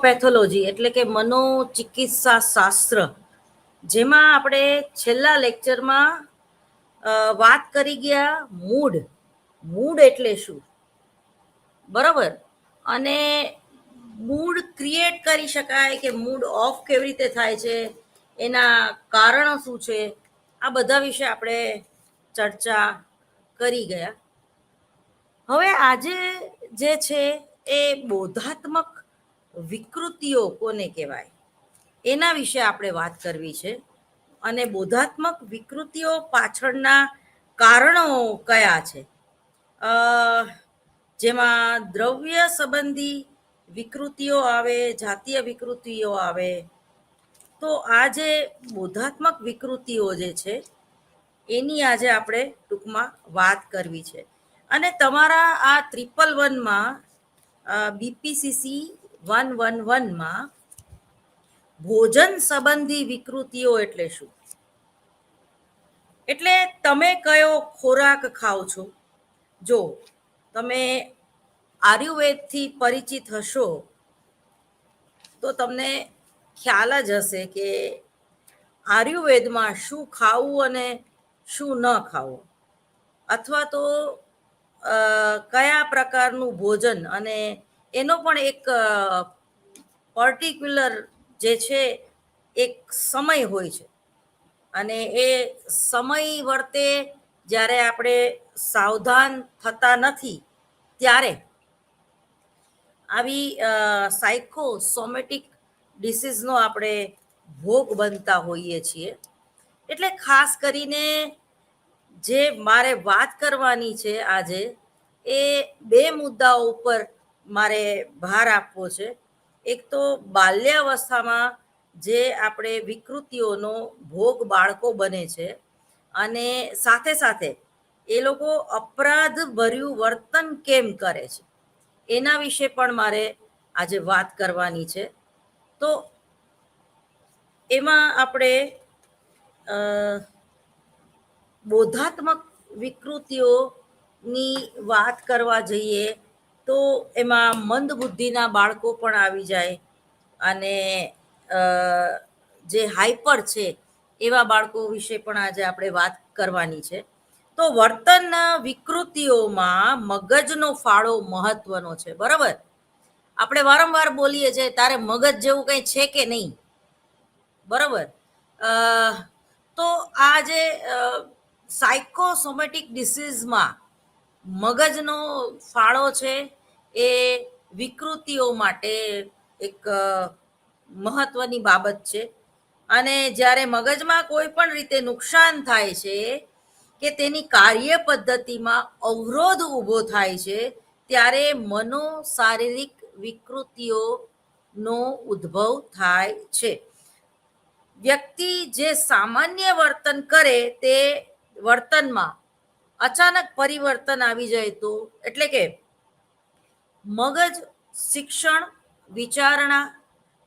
Pathology એટલે કે મનોચિકિત્સા શાસ્ત્ર, જેમાં આપણે છેલ્લા લેક્ચરમાં વાત કરી ગયા મૂડ એટલે શું, બરાબર. અને મૂડ ક્રિએટ કરી શકાય કે મૂડ ઓફ કેવી રીતે થાય છે, એના કારણો શું છે, આ બધા વિશે આપણે ચર્ચા કરી ગયા. હવે આજે જે છે એ બોધાત્મક વિકૃતિઓ કોને કહેવાય એના વિશે આપણે વાત કરવી છે. અને બોધાત્મક વિકૃતિઓ પાછળના કારણો કયા છે, જેમાં દ્રવ્ય સંબંધી વિકૃતિઓ આવે, જાતીય વિકૃતિઓ આવે. તો આ જે બોધાત્મક વિકૃતિઓ જે છે એની આજે આપણે ટૂંકમાં વાત કરવી છે. અને તમારા આ 111માં BPCC 111માં ભોજન સંબંધી વિકૃતિઓ એટલે શું, એટલે તમે કયો ખોરાક ખાઓ છો. જો તમે આયુર્વેદથી પરિચિત હશો તો તમને ખ્યાલ જ હશે કે આયુર્વેદમાં શું ખાવું અને શું ન ખાવું, અથવા તો કયા પ્રકારનું ભોજન, અને એનો પણ એક પર્ટિક્યુલર જે છે એક સમય હોય છે. અને એ સમય વર્તે જ્યારે આપણે સાવધાન થતા નથી ત્યારે આવી સાયકોસોમેટિક ડિસીઝનો આપણે ભોગ બનતા હોઈએ છીએ. એટલે ખાસ કરીને જે મારે વાત કરવાની છે આજે, એ બે મુદ્દાઓ ઉપર મારે ભાર આપવો છે. એક તો બાલ્યાવસ્થામાં જે આપણે વિકૃતિઓનો ભોગ બાળકો બને છે, અને સાથે સાથે એ લોકો અપરાધ ભર્યું વર્તન કેમ કરે છે એના વિશે પણ મારે આજે વાત કરવાની છે. તો એમાં આપણે બોધાત્મક વિકૃતિઓની વાત કરવા જઈએ તો એમાં મંદ બુદ્ધિના બાળકો પણ આવી જાય, અને જે હાઈપર છે એવા બાળકો વિશે પણ આજે આપણે વાત કરવાની છે. તો વર્તન વિકૃતિઓમાં મગજનો ફાળો મહત્વનો છે, બરાબર. આપણે વારંવાર બોલીએ છીએ તારે મગજ જેવું કંઈ છે કે નહીં, બરાબર. તો આ જે સાયકોસોમેટિક ડિસીઝમાં મગજનો ફાળો છે એ વિકૃતિઓ માટે એક મહત્વની બાબત છે. અને જ્યારે મગજમાં કોઈ પણ રીતે નુકસાન થાય છે કે તેની કાર્ય પદ્ધતિમાં અવરોધ ઊભો થાય છે, ત્યારે મનોશારીરિક વિકૃતિઓનો ઉદ્ભવ થાય છે. વ્યક્તિ જે સામાન્ય વર્તન કરે તે વર્તનમાં અચાનક પરિવર્તન આવી જાય તો, એટલે કે મગજ શિક્ષણ, વિચારણા,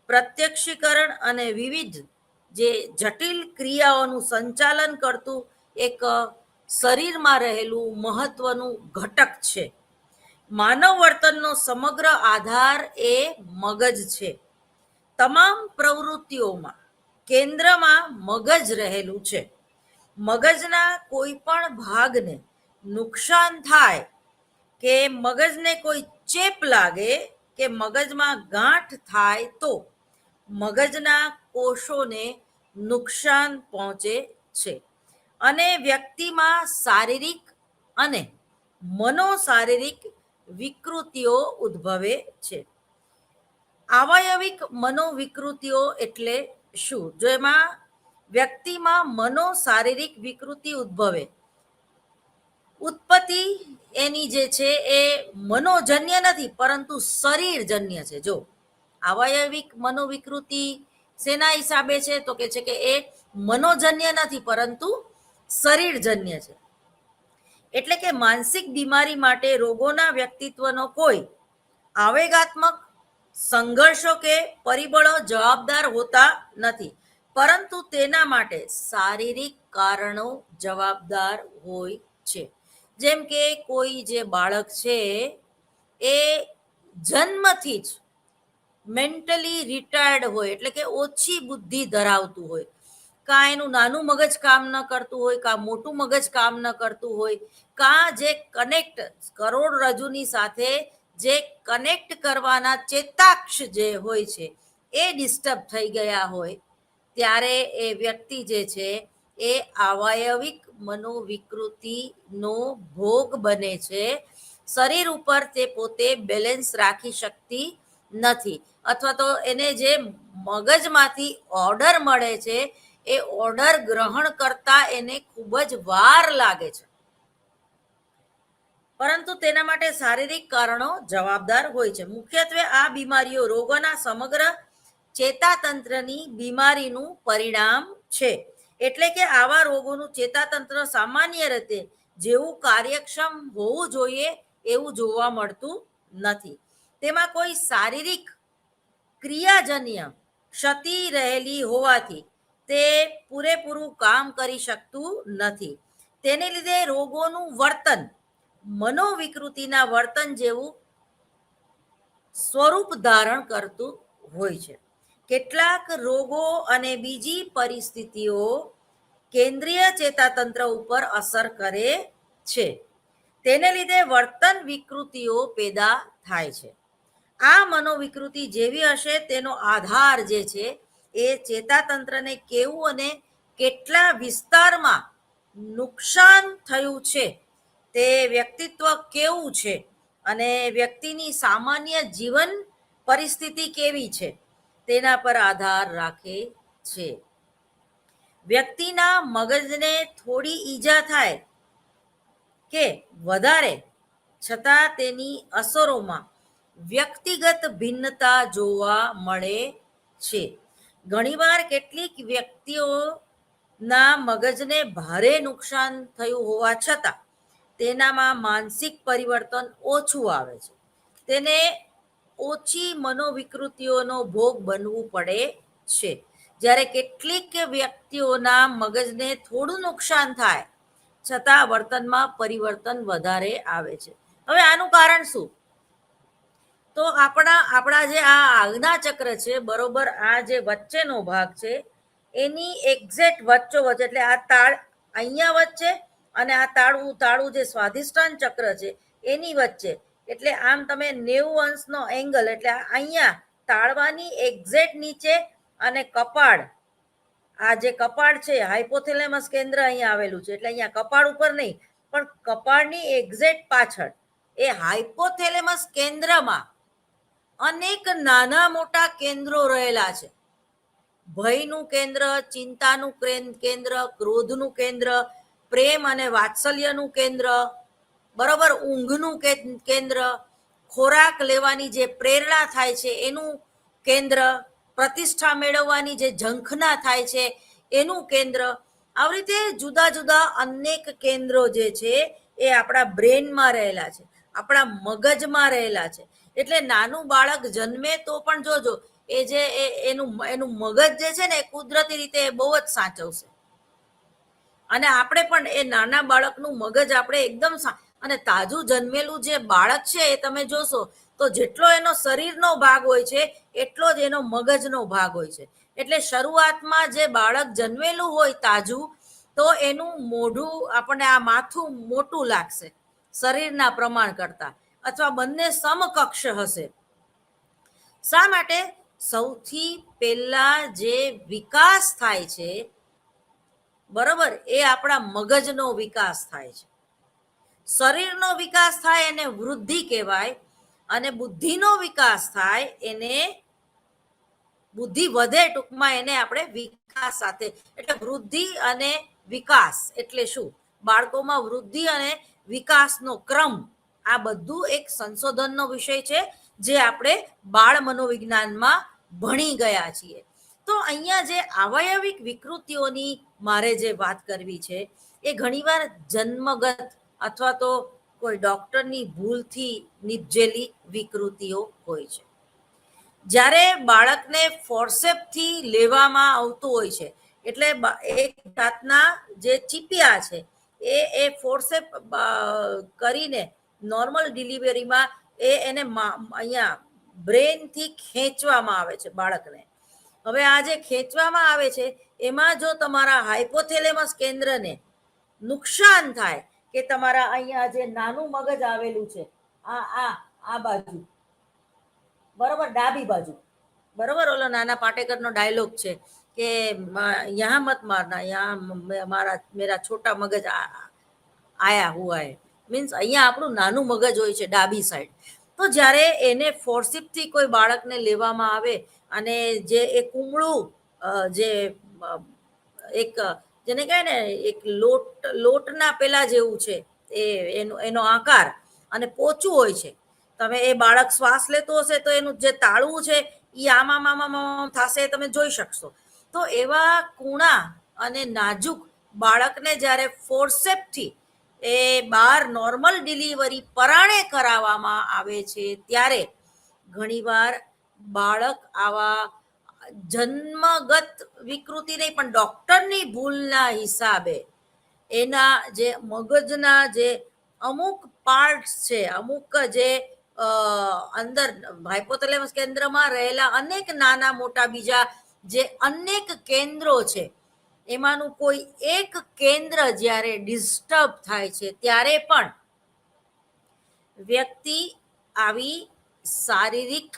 પ્રત્યક્ષીકરણ અને વિવિધ જે જટિલ ક્રિયાઓનું સંચાલન કરતું એક શરીરમાં રહેલું મહત્વનું ઘટક છે. માનવ વર્તનનો સમગ્ર આધાર એ મગજ છે. તમામ પ્રવૃત્તિઓમાં કેન્દ્રમાં મગજ રહેલું છે. મગજના કોઈ પણ ભાગને નુકસાન થાય કે મગજને કોઈ ચેપ લાગે કે મગજમાં ગાંઠ થાય તો મગજના કોષોને નુકસાન પહોંચે છે, અને વ્યક્તિમાં શારીરિક અને મનોશારીરિક વિકૃતિઓ ઉદ્ભવે છે. આવયવિક મનોવિકૃતિઓ એટલે શું, જેમાં વ્યક્તિમાં મનોશારીરિક વિકૃતિ ઉદ્ભવે. ઉત્પત્તિ એની જે છે એ મનોજન્ય નથી પરંતુ શરીરજન્ય છે. જો આવયવિક મનોવિકૃતિ શેના હિસાબે છે તો કે છે કે એ મનોજન્ય નથી પરંતુ શરીરજન્ય છે. એટલે કે માનસિક બીમારી માટે રોગોના વ્યક્તિત્વનો કોઈ આવેગાત્મક સંઘર્ષો કે પરિબળો જવાબદાર હોતા નથી, પરંતુ તેના માટે શારીરિક કારણો જવાબદાર હોય છે. જેમ કે કોઈ જે બાળક છે એ જન્મથી જ મેન્ટલી રિટાયર્ડ હોય, એટલે કે ઓછી બુદ્ધિ ધરાવતું હોય, કાં એનું નાનું મગજ કામ ન કરતું હોય, કાં મોટું મગજ કામ ન કરતું હોય, કાં જે કનેક્ટ કરોડરજ્જુની સાથે જે કનેક્ટ કરવાના ચેતાક્ષ જે હોય છે એ ડિસ્ટર્બ થઈ ગયા હોય, ત્યારે એ વ્યક્તિ જે છે એ અવાયવિક મનોવિકૃતિનો ભોગ બને છે. શરીર ઉપર તે પોતે બેલેન્સ રાખી શકતી નથી, અથવા તો એને જે મગજમાંથી ઓર્ડર મળે છે એ ઓર્ડર ગ્રહણ કરતા એને ખૂબ જ વાર લાગે છે, પરંતુ તેના માટે શારીરિક કારણો જવાબદાર હોય છે. મુખ્યત્વે આ બીમારીઓ રોગોના સમગ્ર ચેતાતંત્રની બીમારીનું પરિણામ છે. એટલે કે આવા રોગોનું ચેતાતંત્ર સામાન્ય રીતે જેવું કાર્યક્ષમ હોવું જોઈએ એવું જોવા મળતું નથી. તેમાં કોઈ શારીરિક ક્રિયાજન્ય ક્ષતિ રહેલી હોવાથી તે પૂરેપૂરું કામ કરી શકતું નથી. તેને લીધે રોગોનું વર્તન મનોવિકૃતિના વર્તન જેવું સ્વરૂપ ધારણ કરતું હોય છે. કેટલાક રોગો અને બીજી પરિસ્થિતિઓ કેન્દ્રીય ચેતાતંત્ર ઉપર અસર કરે છે. તેને લીધે વર્તન વિકૃતિઓ પેદા થાય છે. આ મનોવિકૃતિ જેવી હશે તેનો આધાર જે છે એ ચેતાતંત્રને કેવું અને કેટલા વિસ્તારમાં નુકસાન થયું છે, તે વ્યક્તિત્વ કેવું છે અને વ્યક્તિની સામાન્ય જીવન પરિસ્થિતિ કેવી છે તેના પર આધાર રાખે છે. વ્યક્તિના મગજને થોડી ઈજા થાય કે વધારે છતાં તેની અસરોમાં વ્યક્તિગત ભિન્નતા જોવા મળે છે. ઘણીવાર કેટલીક વ્યક્તિઓના મગજને ભારે નુકસાન થયું હોવા છતાં તેનામાં માનસિક પરિવર્તન ઓછું આવે છે. તેને ઓછી મનોવિકૃતિઓનો ભોગ બનવું પડે છે. જ્યારે કેટલીક વ્યક્તિઓના મગજને થોડું નુકસાન થાય છતાં વર્તનમાં પરિવર્તન વધારે આવે છે. હવે આનું કારણ શું? તો આપણા જે આ આજ્ઞા ચક્ર છે, બરોબર આ જે વચ્ચેનો ભાગ છે એની એક્ઝેક્ટ વચ્ચોવચ્ચ, એટલે આ તાળ અહીંયા વચ્ચે અને આ તાળું જે સ્વાધિષ્ઠાન ચક્ર છે એની વચ્ચે, એટલે આમ તમે 90 અંશનો એંગલ, એટલે અહીંયા તાળવાની એક્ઝેક્ટ નીચે અને કપાળ, આ જે કપાળ છે હાઇપોથેલેમસ કેન્દ્ર અહીંયા આવેલું છે, એટલે અહીંયા કપાળ ઉપર નહીં પણ કપાળની એક્ઝેક્ટ પાછળ એ હાઇપોથેલેમસ કેન્દ્રમાં અનેક નાના મોટા કેન્દ્રો રહેલા છે. ભયનું કેન્દ્ર, ચિંતાનું કેન્દ્ર, ક્રોધનું કેન્દ્ર, પ્રેમ અને વાત્સલ્યનું કેન્દ્ર, બરોબર, ઊંઘનું કેન્દ્ર, ખોરાક લેવાની જે પ્રેરણા થાય છે એનું કેન્દ્ર, પ્રતિષ્ઠા મેળવવાની જે ઝંખના થાય છે એનું કેન્દ્ર, આવી રીતે જુદા જુદા અનેક કેન્દ્રો જે છે એ આપણા બ્રેનમાં રહેલા છે, આપણા મગજમાં રહેલા છે. એટલે નાનું બાળક જન્મે તો પણ જોજો એ જે એનું મગજ જે છે ને એ કુદરતી રીતે બહુ જ સાચવશે. અને આપણે પણ એ નાના બાળકનું મગજ આપણે એકદમ અને તાજું જન્મેલું જે બાળક છે એ તમે જોશો તો જેટલો એનો શરીરનો ભાગ હોય છે એટલો જ એનો મગજનો ભાગ હોય છે. એટલે શરૂઆતમાં જે બાળક જન્મેલું હોય તાજું, તો એનું મોઢું, આપણને આ માથું મોટું લાગશે શરીરના પ્રમાણ કરતા, અથવા બંને સમકક્ષ હશે. શા માટે? સૌથી પહેલા જે વિકાસ થાય છે, બરોબર, એ આપણા મગજનો વિકાસ થાય છે. શરીરનો વિકાસ થાય એને વૃદ્ધિ કહેવાય, અને બુદ્ધિનો વિકાસ થાય એને બુદ્ધિ વધે, ટૂંકમાં એને આપણે વિકાસ સાથે, એટલે વૃદ્ધિ અને વિકાસ એટલે શું? બાળકોમાં વૃદ્ધિ અને વિકાસનો ક્રમ, આ બધું એક સંશોધનનો વિષય છે જે આપણે બાળ મનોવિજ્ઞાનમાં ભણી ગયા છીએ. તો અહીંયા જે અવાયવિક વિકૃતિઓની મારે જે વાત કરવી છે એ ઘણીવાર જન્મગત અથવા તો કોઈ ડોક્ટરની ભૂલથી નિપજેલી વિકૃતિઓ હોય છે. જ્યારે બાળકને ફોર્સેપથી લેવામાં આવતું હોય છે, એટલે એક જાતના જે ચીપિયા છે એ ફોર્સેપ કરીને નોર્મલ ડિલિવરીમાં એને અહીંયા બ્રેનથી ખેંચવામાં આવે છે બાળકને. હવે આ જે ખેંચવામાં આવે છે એમાં જો તમારા હાઇપોથેલેમસ કેન્દ્રને નુકસાન થાય કે તમારા અહીંયા જે નાનું મગજ આવેલું છે આ બાજુ, બરોબર, ડાબી બાજુ, બરોબર, ઓલો નાના પાટેકરનો ડાયલોગ છે કે યહાં મત મારના, યહાં મારા મેરા છોટા મગજ આયા હુઆ હે, મીન્સ અહીંયા આપણું નાનું મગજ હોય છે ડાબી સાઈડ. તો જ્યારે એને ફોર્સિપથી કોઈ બાળકને લેવામાં આવે અને જે એ કુમળું જે એક જેને કહે ને એક લોટના પેલા જેવું છે એનો આકાર અને પોચું હોય છે. તમે એ બાળક શ્વાસ લેતો હશે તો એનું જે તાળું છે એ આમાં થશે, તમે જોઈ શકશો. તો એવા કૂણા અને નાજુક બાળકને જ્યારે ફોર્સેપથી એ બહાર નોર્મલ ડિલિવરી પરાણે કરાવવામાં આવે છે ત્યારે ઘણીવાર બાળક આવા જન્મગત વિકૃતિ નહીં પણ ડોક્ટરની ભૂલના હિસાબે એના જે મગજના જે અમુક પાર્ટ્સ છે, અમુક જે અંદર હાઇપોથેલેમસ કેન્દ્રમાં રહેલા અનેક નાના મોટા બીજા જે અનેક કેન્દ્રો છે એમાંનું કોઈ એક કેન્દ્ર જ્યારે ડિસ્ટર્બ થાય છે ત્યારે પણ વ્યક્તિ આવી શારીરિક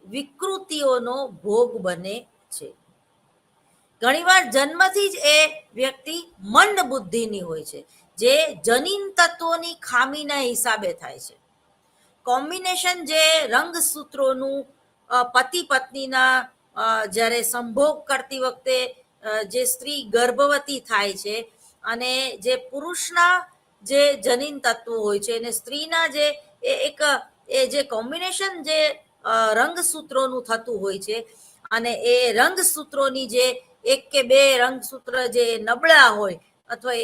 વિકૃતિઓનો ભોગ બને છે. ઘણીવાર જન્મથી જ એ વ્યક્તિ મંદ બુદ્ધિની હોય છે, જે જનીન તત્વોની ખામીના હિસાબે થાય છે. કોમ્બિનેશન જે રંગસૂત્રોનું પતિ પત્નીના જ્યારે સંભોગ કરતી વખતે જે સ્ત્રી ગર્ભવતી થાય છે અને જે પુરુષના જે જનીન તત્વો હોય છે અને સ્ત્રીના જે એક એ જે કોમ્બિનેશન જે રંગસૂત્રોનું થતું હોય છે અને એ રંગસૂત્રોની જે એક કે બે રંગસૂત્ર જે નબળા હોય અથવા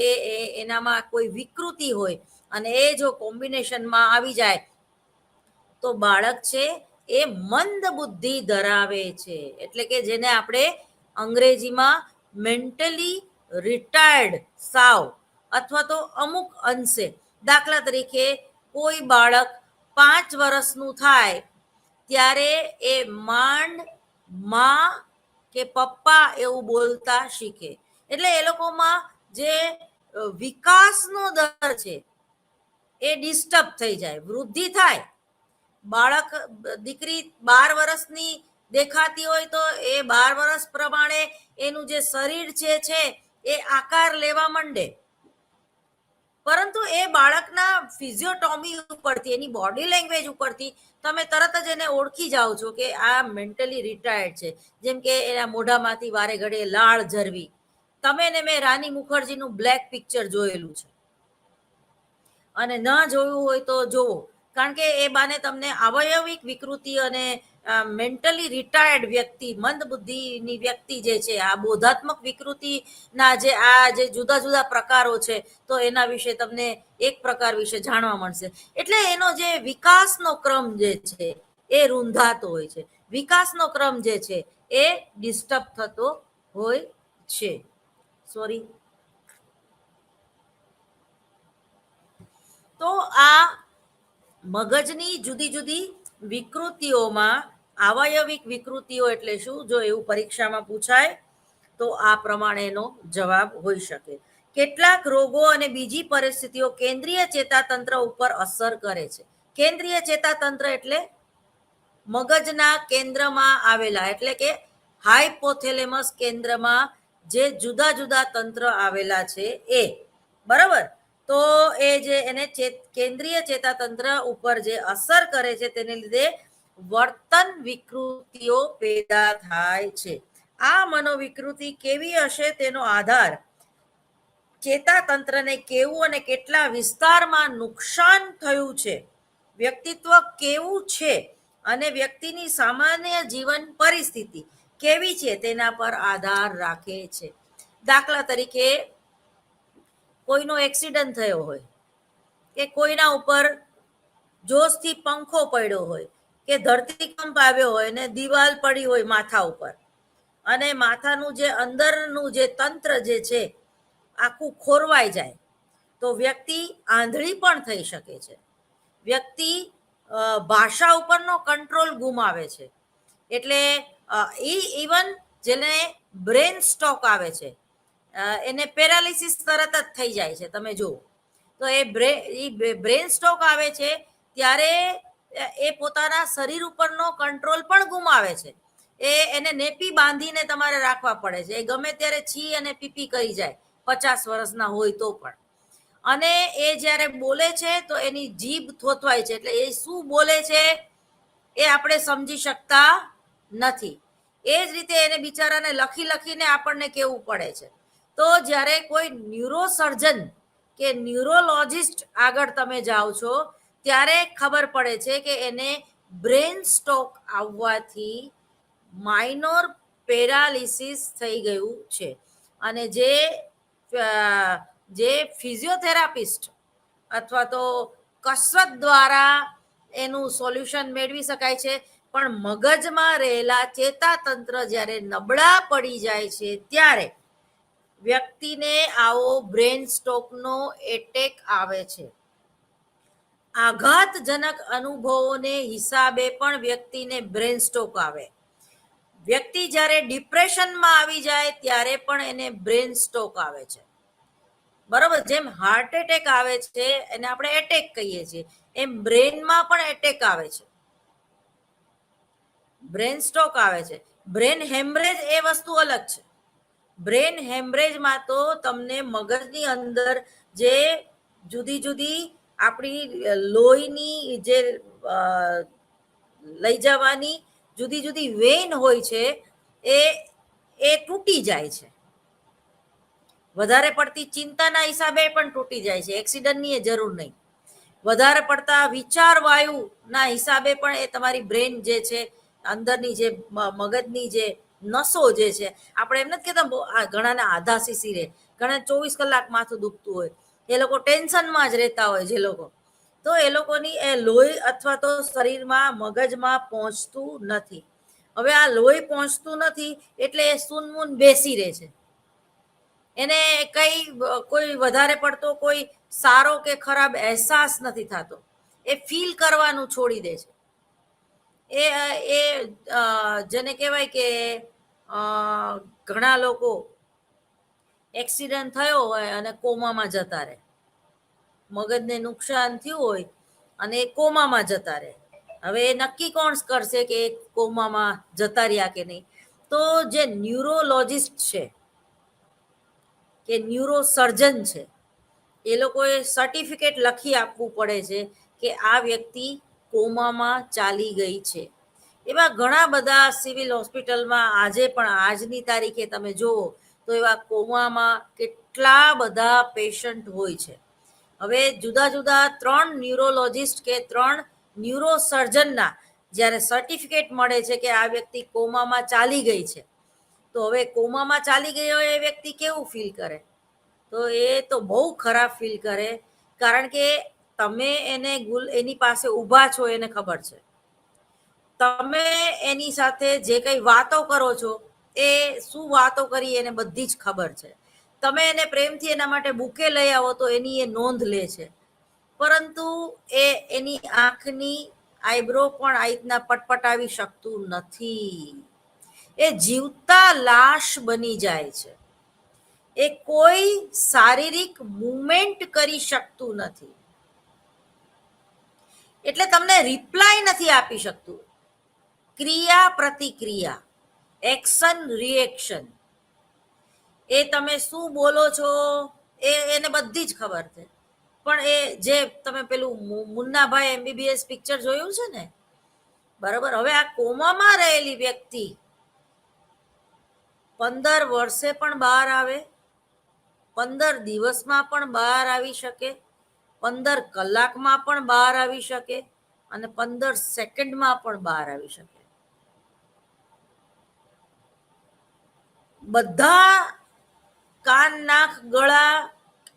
એનામાં કોઈ વિકૃતિ હોય અને એ જો કોમ્બિનેશનમાં આવી જાય તો બાળક છે એ મંદ બુદ્ધિ ધરાવે છે. એટલે કે જેને આપણે અંગ્રેજીમાં મેન્ટલી રિટાયર્ડ સાવ અથવા તો અમુક અંશે, દાખલા તરીકે કોઈ બાળક 5 વર્ષનું થાય ત્યારે એ માંડ માં કે પપ્પા એવું બોલતા શીખે. એટલે એ લોકોમાં જે વિકાસનો દર છે એ ડિસ્ટર્બ થઈ જાય. વૃદ્ધિ થાય, બાળક દીકરી 12 વર્ષની દેખાતી હોય તો એ 12 વર્ષ પ્રમાણે એનું જે શરીર છે એ આકાર લેવા માંડે, પરંતુ એ બાળકના ફિઝિયોટોમી ઉપરથી, એની બોડી લેંગ્વેજ ઉપરથી તમે તરત જ એને ઓળખી જાઓ છો કે આ મેન્ટલી રિટાયર્ડ છે. જેમ કે એના મોઢામાંથી વારે ઘડીએ લાળ ઝરવી. તમે ને મેં રાની મુખર્જીનું બ્લેક પિક્ચર જોયેલું છે અને ન જોયું હોય તો જોવો, કારણ કે એ બાને તમને અવયવિક વિકૃતિ અને મેન્ટલી રિટાયર્ડ વ્યક્તિ, મંદ બુદ્ધિની વ્યક્તિ જે છે, આ બોધાત્મક વિકૃતિના જે જુદા જુદા પ્રકારો છે તો એના વિશે તમને એક પ્રકાર વિશે જાણવા મળશે. એટલે એનો જે વિકાસનો ક્રમ જે છે એ રૂંધાતો હોય છે, વિકાસનો ક્રમ જે છે એ ડિસ્ટર્બ થતો હોય છે. સોરી. તો આ મગજની જુદી જુદી વિકૃતિઓમાં આવયવિક વિકૃતિઓ એટલે શું, જો એવું પરીક્ષામાં પૂછાય તો આ પ્રમાણેનો જવાબ હોઈ શકે. કેટલાક રોગો અને બીજી પરિસ્થિતિઓ કેન્દ્રીય ચેતાતંત્ર ઉપર અસર કરે છે. કેન્દ્રીય ચેતાતંત્ર એટલે મગજના કેન્દ્રમાં આવેલા, એટલે કે હાઇપોથેલેમસ કેન્દ્રમાં જે જુદા જુદા તંત્ર આવેલા છે એ, બરાબર. તો એ જે એને કેન્દ્રીય ચેતાતંત્ર ઉપર જે અસર કરે છે તેને લીધે વર્તન વિકૃતિઓ પેદા થાય છે. આ મનોવિકૃતિ કેવી હશે તેનો આધાર ચેતાતંત્રને કેવું અને કેટલા વિસ્તારમાં નુકસાન થયું છે, વ્યક્તિત્વ કેવું છે અને વ્યક્તિની સામાન્ય જીવન પરિસ્થિતિ કેવી છે તેના પર આધાર રાખે છે. દાખલા તરીકે કોઈનો એક્સિડન્ટ થયો હોય કે કોઈના ઉપર જોશથી પંખો પડ્યો હોય કે ધરતીકંપ આવ્યો હોય ને દિવાલ પડી હોય માથા ઉપર અને માથાનું જે અંદરનું જે તંત્ર જે છે આખું ખોરવાઈ જાય તો વ્યક્તિ આંધળી પણ થઈ શકે છે. વ્યક્તિ ભાષા ઉપરનો કંટ્રોલ ગુમાવે છે. એટલે ઇવન જેને બ્રેન સ્ટ્રોક આવે છે એને પેરાલિસિસ તરત જ થઈ જાય છે. તમે જુઓ તો એ બ્રેન સ્ટ્રોક આવે છે ત્યારે એ પોતાના શરીર ઉપરનો કંટ્રોલ પણ ગુમાવે છે. એને નેપી બાંધીને તમારે રાખવા પડે છે. એ ગમે ત્યારે છી અને પીપી કરી જાય, 50 વર્ષના હોય તો પણ. અને એ જ્યારે બોલે છે તો એની જીભ થોતવાય છે, એટલે એ શું બોલે છે એ આપણે સમજી શકતા નથી. એ જ રીતે એને બિચારાને લખી લખીને આપણને કેવું પડે છે. તો જ્યારે કોઈ ન્યુરોસર્જન કે ન્યુરોલોજિસ્ટ આગળ તમે જાઓ છો ત્યારે ખબર પડે છે કે એને બ્રેન સ્ટ્રોક આવવાથી માઇનોર પેરાલિસિસ થઈ ગયું છે. અને જે ફિઝિયોથેરાપિસ્ટ અથવા તો કસરત દ્વારા એનું સોલ્યુશન મેળવી શકાય છે, પણ મગજમાં રહેલા ચેતાતંત્ર જ્યારે નબળા પડી જાય છે ત્યારે વ્યક્તિને આવો બ્રેન સ્ટ્રોકનો એટેક આવે છે. આઘાતજનક અનુભવોને હિસાબે પણ વ્યક્તિને બ્રેન સ્ટ્રોક આવે. વ્યક્તિ જ્યારે ડિપ્રેશનમાં આવી જાય ત્યારે પણ એને બ્રેન સ્ટ્રોક આવે છે. બરોબર, જેમ હાર્ટ એટેક આવે છે એને આપણે એટેક કહીએ છીએ, એમ બ્રેનમાં પણ એટેક આવે છે, બ્રેન સ્ટ્રોક આવે છે. બ્રેન હેમરેજ એ વસ્તુ અલગ છે. બ્રેન હેમરેજમાં તો તમને મગજની અંદર જે જુદી જુદી આપણી લોહીની જે લઈ જવાની જુદી જુદી વેન હોય છે એ તૂટી જાય છે. વધારે પડતી ચિંતાના હિસાબે પણ તૂટી જાય છે, એક્સિડન્ટની એ જરૂર નહીં. વધારે પડતા વિચાર વાયુના હિસાબે પણ એ તમારી બ્રેન જે છે અંદરની જે મગજની જે નસો જે છે, આપણે એમ નથી કહેતા ઘણાને આધા સીસી રહે, ઘણા 24 કલાક માથું દુખતું હોય, એ લોકો ટેન્શનમાં જ રહેતા હોય જે લોકો, તો એ લોકોની એ લોહી અથવા તો શરીરમાં મગજમાં પહોંચતું નથી. હવે આ લોહી પહોંચતું નથી એટલે એ સૂનમૂન બેસી રહે છે. એને કઈ કોઈ વધારે પડતો કોઈ સારો કે ખરાબ અહેસાસ નથી થતો. એ ફીલ કરવાનું છોડી દે છે. એ જેને કહેવાય કે ઘણા લોકો એક્સિડન્ટ થયો હોય અને કોમામાં જતા રહે, મગજને નુકસાન થયું હોય અને એ કોમામાં જતા રહે. હવે એ નક્કી કોણ કરશે કે એ કોમામાં જતા રહ્યા કે નહીં? તો જે ન્યુરોલોજિસ્ટ છે કે ન્યુરોસર્જન છે એ લોકોએ સર્ટિફિકેટ લખી આપવું પડે છે કે આ વ્યક્તિ કોમામાં ચાલી ગઈ છે. એવા ઘણા બધા સિવિલ હોસ્પિટલમાં આજે પણ આજની તારીખે તમે જુઓ તો એવા કોમામાં કેટલા બધા પેશન્ટ હોય છે. હવે જુદા જુદા 3 ન્યુરોલોજિસ્ટ કે 3 ન્યુરોસર્જનના જ્યારે સર્ટિફિકેટ મળે છે કે આ વ્યક્તિ કોમામાં ચાલી ગઈ છે, તો હવે કોમામાં ચાલી ગઈ હોય એ વ્યક્તિ કેવું ફીલ કરે? તો એ તો બહુ ખરાબ ફીલ કરે, કારણ કે તમે એની પાસે ઊભા છો એને ખબર છે, તમે એની સાથે જે કઈ વાતો કરો છો એ શું વાતો કરી એને બધી જ ખબર છે. તમે એને પ્રેમથી એના માટે બુકે લઈ આવો તો એની એ નોંધ લે છે, પરંતુ એ એની આંખની આઈબ્રો પણ આ રીતના પટપટાવી શકતું નથી. એ જીવતા લાશ બની જાય છે. એ કોઈ શારીરિક મુવમેન્ટ કરી શકતું નથી, એટલે તમને રિપ્લાય નથી આપી શકતું. ક્રિયા પ્રતિક્રિયા, એક્શન રિએક્શન, એ તમે શું બોલો છો એને બધી જ ખબર છે. પણ એ જે તમે પેલું મુન્નાભાઈ MBBS પિક્ચર જોયું છે ને, બરોબર, હવે આ કોમામાં રહેલી વ્યક્તિ 15 વર્ષે પણ બહાર આવે, 15 દિવસમાં પણ બહાર આવી શકે, 15 કલાકમાં પણ બહાર આવી શકે અને 15 સેકન્ડમાં પણ બહાર આવી શકે. બધા કાન, નાક, ગળા,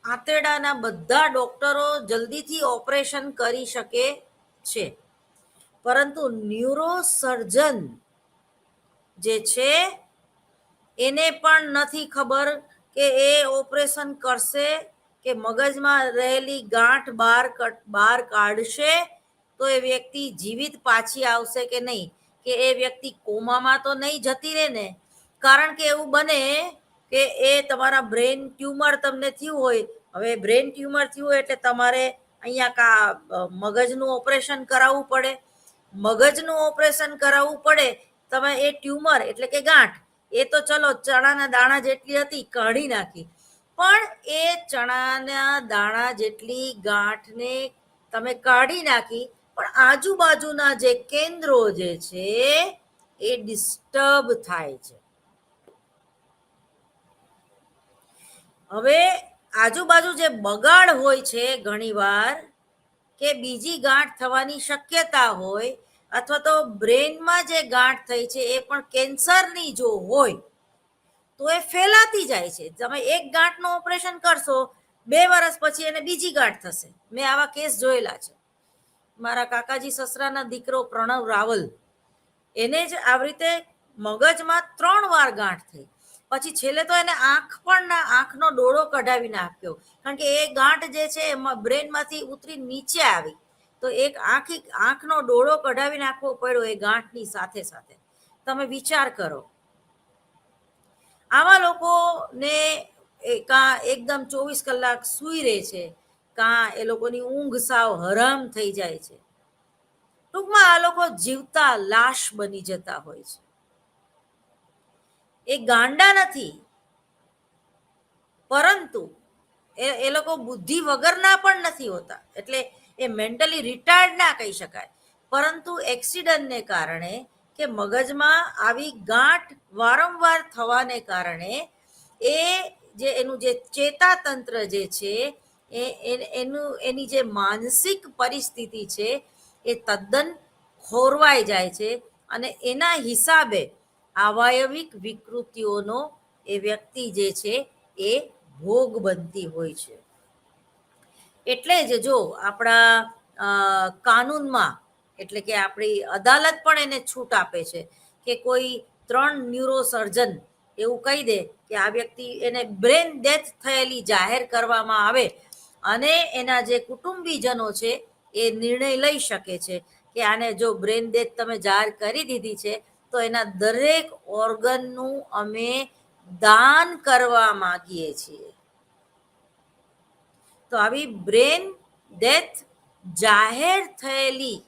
આંતરડાના બધા ડોક્ટરો જલ્દીથી ઓપરેશન કરી શકે છે, પરંતુ ન્યુરોસર્જન જે છે એને પણ નથી ખબર કે એ ઓપરેશન કરશે કે મગજમાં રહેલી ગાંઠ બહાર કાઢશે તો એ વ્યક્તિ જીવિત પાછી આવશે કે નહીં, કે એ વ્યક્તિ કોમામાં તો નહીં જતી રહે ને. કારણ કે એવું બને કે એ તમારા બ્રેન ટ્યુમર તમને થયું હોય. હવે બ્રેન ટ્યુમર થયું હોય એટલે તમારે અહીંયા મગજનું ઓપરેશન કરાવવું પડે. મગજનું ઓપરેશન કરાવવું પડે. તમે એ ટ્યુમર એટલે કે ગાંઠ એ તો ચલો ચણાના દાણા જેટલી હતી, કાઢી નાખી. પણ એ ચણાના દાણા જેટલી ગાંઠને તમે કાઢી નાખી, પણ આજુબાજુના જે કેન્દ્રો જે છે એ ડિસ્ટર્બ થાય છે. હવે આજુબાજુ જે બગાડ હોય છે ઘણીવાર, કે બીજી ગાંઠ થવાની શક્યતા હોય, અથવા તો બ્રેનમાં જે ગાંઠ થઈ છે એ પણ કેન્સરની જો હોય તો એ ફેલાતી જાય છે. તમે એક ગાંઠનું ઓપરેશન કરશો, 2 વર્ષ પછી એને બીજી ગાંઠ થશે. મેં આવા કેસ જોયેલા છે. મારા કાકાજી સસરાના દીકરો પ્રણવ રાવલ, એને જ આવી રીતે મગજમાં 3 વાર ગાંઠ થઈ. પછી છેલ્લે તો એને આંખનો ડોળો કઢાવી નાખ્યો, કારણ કે એ ગાંઠ જે છે એમાં બ્રેનમાંથી ઉતરી નીચે આવી. તો એક આંખનો ડોળો કઢાવી નાખવો પડ્યો એ ગાંઠની સાથે સાથે. તમે વિચાર કરો, આવા લોકોને કાં એકદમ 24 કલાક સૂઈ રહે છે, કાં એ લોકોની ઊંઘ સાવ હરામ થઈ જાય છે. ટૂંકમાં આ લોકો જીવતા લાશ બની જતા હોય છે. એ ગાંડા નથી, પરંતુ એ લોકો બુદ્ધિ વગરના પણ નથી હોતા. એટલે એ મેન્ટલી રિટાયર્ડ ના કહી શકાય, પરંતુ એક્સિડન્ટને કારણે કે મગજમાં આવી ગાંઠ વારંવાર થવાને કારણે એ જે એનું જે ચેતાતંત્ર જે છે એની જે માનસિક પરિસ્થિતિ છે એ તદ્દન ખોરવાઈ જાય છે, અને એના હિસાબે આવાયવિક વિકૃતિઓનો એ વ્યક્તિ જે છે એ ભોગ બનતી હોય છે. એટલે જ જો આપણા કાનૂનમાં, એટલે કે આપણી અદાલત પણ એને છૂટ આપે છે કે કોઈ 3 ન્યુરોસર્જન એવું કહી દે કે આ વ્યક્તિ એને બ્રેન ડેથ થયેલી જાહેર કરવામાં આવે, અને એના જે કુટુંબીજનો છે એ નિર્ણય લઈ શકે છે કે આને જો બ્રેન ડેથ તમે જાહેર કરી દીધી છે તો એના દરેક ઓર્ગનનું અમે દાન કરવા માંગીએ છીએ. તો આવી બ્રેન ડેથ જાહેર થયેલી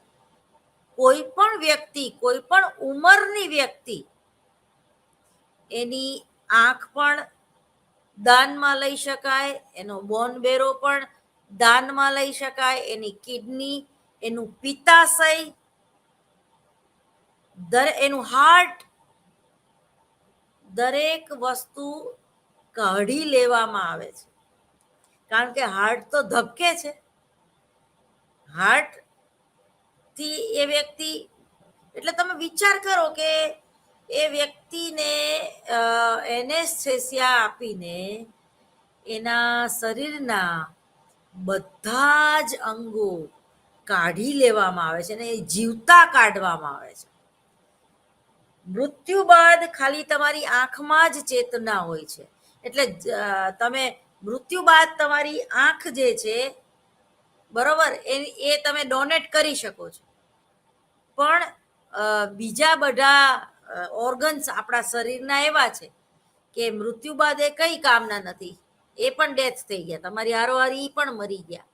કોઈ પણ વ્યક્તિ, કોઈ પણ ઉંમરની વ્યક્તિ, એની આંખ પણ દાનમાં લઈ શકાય, એનો બોન બેરો પણ દાનમાં લઈ શકાય, એની કિડની, એનું પિત્તાશય, એનું હાર્ટ, દરેક વસ્તુ કાઢી લેવામાં આવે છે. કારણ કે હાર્ટ તો ધબકે છે. હાર્ટ થી એ વ્યક્તિ, એટલે તમે વિચાર કરો કે એ વ્યક્તિને એનેસ્થેસિયા આપીને એના શરીરના બધા જ અંગો કાઢી લેવામાં આવે છે, અને એ જીવતા કાઢવામાં આવે છે. મૃત્યુ બાદ ખાલી તમારી આંખમાં જ ચેતના હોય છે. એટલે તમે મૃત્યુ બાદ તમારી આંખ જે છે, બરોબર, એ તમે ડોનેટ કરી શકો છો, પણ બીજા બધા ઓર્ગન્સ આપણા શરીરના એવા છે કે મૃત્યુ બાદ એ કઈ કામના નથી. એ પણ ડેથ થઈ ગયા, તમારી હારોહાર એ પણ મરી ગયા.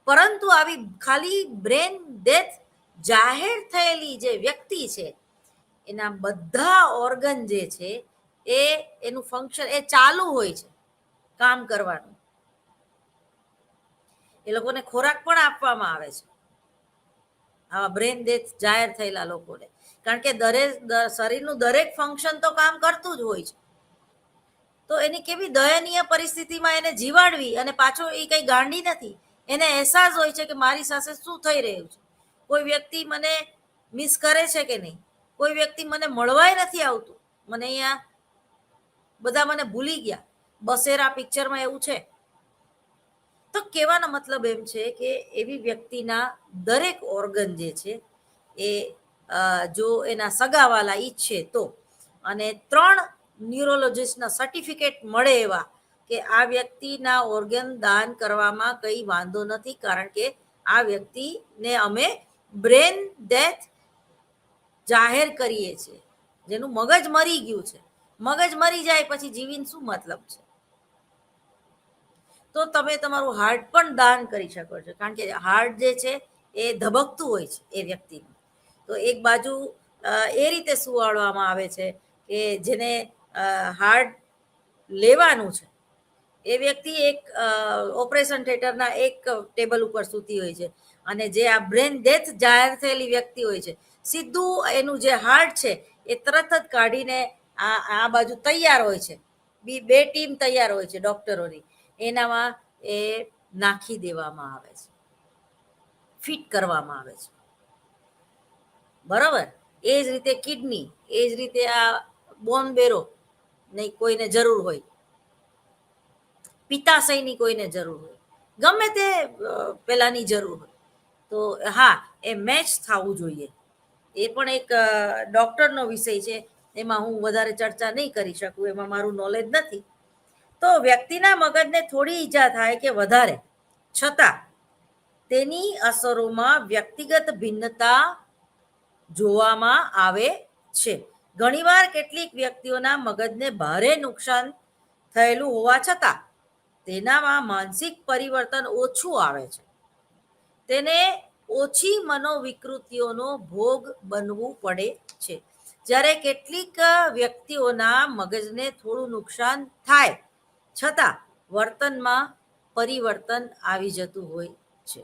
પરંતુ આવી ખાલી બ્રેન ડેથ જાહેર થયેલી જે વ્યક્તિ છે, એના બધા ઓર્ગન જે છે એ એનું ફંક્શન એ ચાલુ હોય છે કામ કરવાનું. એ લોકોને ખોરાક પણ આપવામાં આવે છે આવા બ્રેન ડેથ જાહેર થયેલા લોકોને, કારણ કે શરીરનું દરેક ફંક્શન તો કામ કરતું જ હોય છે. તો એની કેવી દયનીય પરિસ્થિતિમાં એને જીવાડવી, અને પાછો એ કઈ ગાંડી નથી, એને અહેસાસ હોય છે કે મારી સાથે શું થઈ રહ્યું છે. કોઈ વ્યક્તિ મને મિસ કરે છે કે નહીં, કોઈ વ્યક્તિ મને મળવાય નથી આવતું, મને અહીંયા બધા મને ભૂલી ગયા. બસેરા પિક્ચરમાં એવું છે. તો કહેવાનો મતલબ એમ છે કે એવી વ્યક્તિના દરેક ઓર્ગન જે છે એ જો એના સગાવાલા ઈચ્છે તો, અને 3 ન્યુરોલોજિસ્ટના સર્ટિફિકેટ મળે એવા કે આ વ્યક્તિના ઓર્ગન દાન કરવામાં કંઈ વાંધો નથી, કારણ કે આ વ્યક્તિને અમે બ્રેન ડેથ જાહેર કરીએ છીએ, જેનું મગજ મરી ગયું છે. મગજ મરી જાય પછી જીવીને શું મતલબ છે? તો તમે તમારું હાર્ટ પણ દાન કરી શકો છો, કારણ કે હાર્ટ જે છે એ ધબકતું હોય છે એ વ્યક્તિનું. તો એક બાજુ એ રીતે સુવાડવામાં આવે છે કે જેને હાર્ટ લેવાનું છે એ વ્યક્તિ એક ઓપરેશન થિયેટરના એક ટેબલ ઉપર સૂતી હોય છે, અને જે આ બ્રેન ડેથ જાહેર થયેલી વ્યક્તિ હોય છે, સીધું એનું જે હાર્ટ છે એ તરત જ કાઢીને આ બાજુ તૈયાર હોય છે. બે ટીમ તૈયાર હોય છે ડોક્ટરોની, એનામાં એ નાખી દેવામાં આવે છે, ફિટ કરવામાં આવે છે. બરાબર. એ જ રીતે કિડની, એ જ રીતે આ બોન બેરો નહીં કોઈને જરૂર હોય, પિત્તાશયની કોઈને જરૂર હોય, ગમે તે પેલાની જરૂર હોય, તો હા એ મેચ થવું જોઈએ. એ પણ એક ડૉક્ટરનો વિષય છે, એમાં હું વધારે ચર્ચા નહીં કરી શકું, એમાં મારું નોલેજ નથી. તો વ્યક્તિના મગજને થોડી ઈજા થાય કે વધારે, છતાં તેની અસરોમાં વ્યક્તિગત ભિન્નતા જોવામાં આવે છે. ઘણીવાર કેટલીક વ્યક્તિઓના મગજને ભારે નુકસાન થયેલું હોવા છતાં તેનામાં માનસિક પરિવર્તન ઓછું આવે છે. તેને ઓછી મનોવિકૃતિઓનો ભોગ બનવું પડે છે. જ્યારે કેટલીક વ્યક્તિઓના મગજને થોડું નુકસાન થાય છતાં વર્તનમાં પરિવર્તન આવી જતું હોય છે.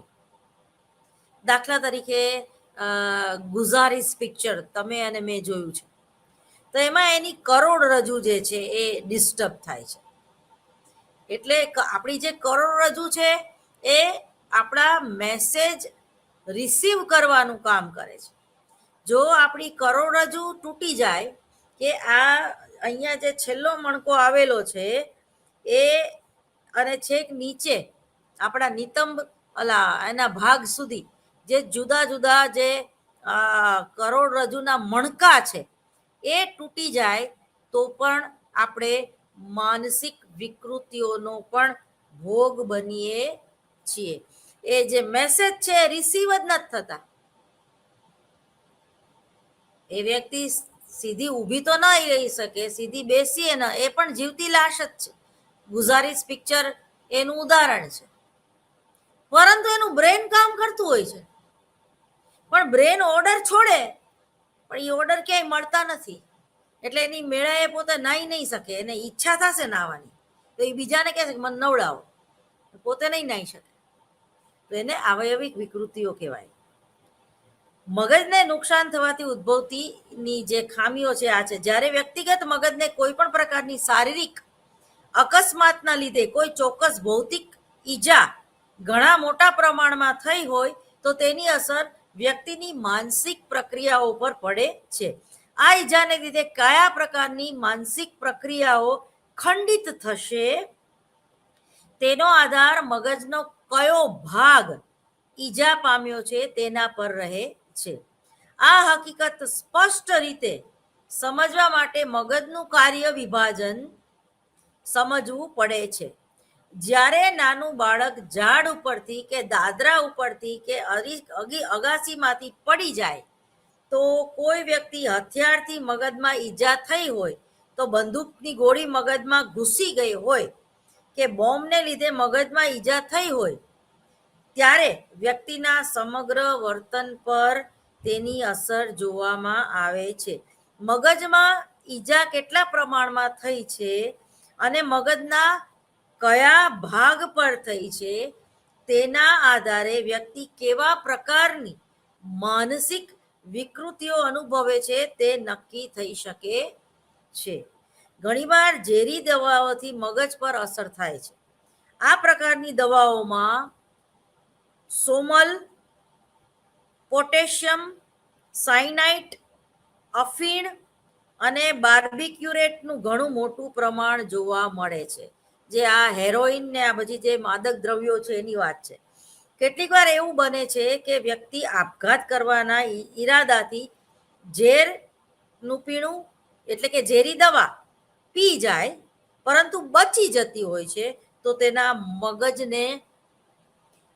દાખલા તરીકે ગુઝારીસ પિક્ચર તમે અને મેં જોયું છે, તો એમાં એની કરોડરજ્જુ જે છે એ ડિસ્ટર્બ થાય છે. એટલે આપણી જે કરોડરજ્જુ છે એ આપણા મેસેજ રિસીવ કરવાનું કામ કરે છે. જો આપણી કરોડરજ્જુ તૂટી જાય, કે આ અહીંયા જે છેલ્લો મણકો આવેલો છે એ અને છેક નીચે આપણા નિતંબ એના ભાગ સુધી જે જુદા જુદા જે કરોડરજ્જુના મણકા છે એ તૂટી જાય તો પણ આપણે માનસિક વિકૃતિઓનો પણ ભોગ બનીએ છીએ. એ જે મેસેજ છે એ રિસીવ જ નથી થતા. એ વ્યક્તિ સીધી ઊભી તો ન રહી શકે, સીધી બેસીએ ન, એ પણ જીવતી લાશ જ છે. ગુઝારીસ પિક્ચર એનું ઉદાહરણ છે. પરંતુ એનું બ્રેન કામ કરતું હોય છે, પણ બ્રેન ઓર્ડર છોડે પણ એ ઓર્ડર ક્યાંય મળતા નથી. એટલે એની મેળા એ પોતે નાહી નહીં શકે, એને ઈચ્છા થશે નાહવાની તો એ બીજાને કહેશે કે મને નવડાવો, પોતે નહીં નાહી શકે. તો એને આવયવિક વિકૃતિઓ કહેવાય. મગજને નુકસાન થવાથી ઉદ્ભવતીની જે ખામીઓ છે આ છે. જ્યારે વ્યક્તિગત મગજને કોઈ પણ પ્રકારની શારીરિક અકસ્માતના લીધે કોઈ ચોક્કસ ભૌતિક ઈજા ઘણા મોટા પ્રમાણમાં થઈ હોય તો તેની અસર વ્યક્તિની માનસિક પ્રક્રિયાઓ પર પડે છે. આ ઈજાને લીધે કયા પ્રકારની માનસિક પ્રક્રિયાઓ ખંડિત થશે તેનો આધાર મગજનો કયો ભાગ ઈજા પામ્યો છે તેના પર રહે છે. આ હકીકત સ્પષ્ટ રીતે સમજવા માટે મગજનું કાર્ય વિભાજન સમજવું પડે છે. જ્યારે નાનું બાળક ઝાડ ઉપરથી કે દાદરા ઉપરથી કે અગાસીમાંથી પડી જાય, તો કોઈ વ્યક્તિ હથિયારથી મગજમાં ઈજા થઈ હોય, તો બંદૂકની ગોળી મગજમાં ઘૂસી ગઈ હોય કે બોમ્બને લીધે મગજમાં ઈજા થઈ હોય, ત્યારે વ્યક્તિના સમગ્ર વર્તન પર તેની અસર જોવામાં આવે છે. મગજમાં ઈજા કેટલા પ્રમાણમાં થઈ છે અને મગજના કયા ભાગ પર થઈ છે તેના આધારે વ્યક્તિ કેવા પ્રકારની માનસિક વિકૃતિઓ અનુભવે છે તે નક્કી થઈ શકે છે. ઘણીવાર ઝેરી દવાઓથી મગજ પર અસર થાય છે. આ પ્રકારની દવાઓમાં સોમલ, પોટેશિયમ, સાયનાઇટ, અફીણ અને બાર્બિક્યુરેટનું ઘણું મોટું પ્રમાણ જોવા મળે છે. જે આ હેરોઇન ને આ બધી જે માદક દ્રવ્યો છે એની વાત છે. કેટલીક વાર એવું બને છે કે વ્યક્તિ આપઘાત કરવાના ઈરાદાથી ઝેરનું પીણું એટલે કે ઝેરી દવા પી જાય, પરંતુ બચી જતી હોય છે, તો તેના મગજને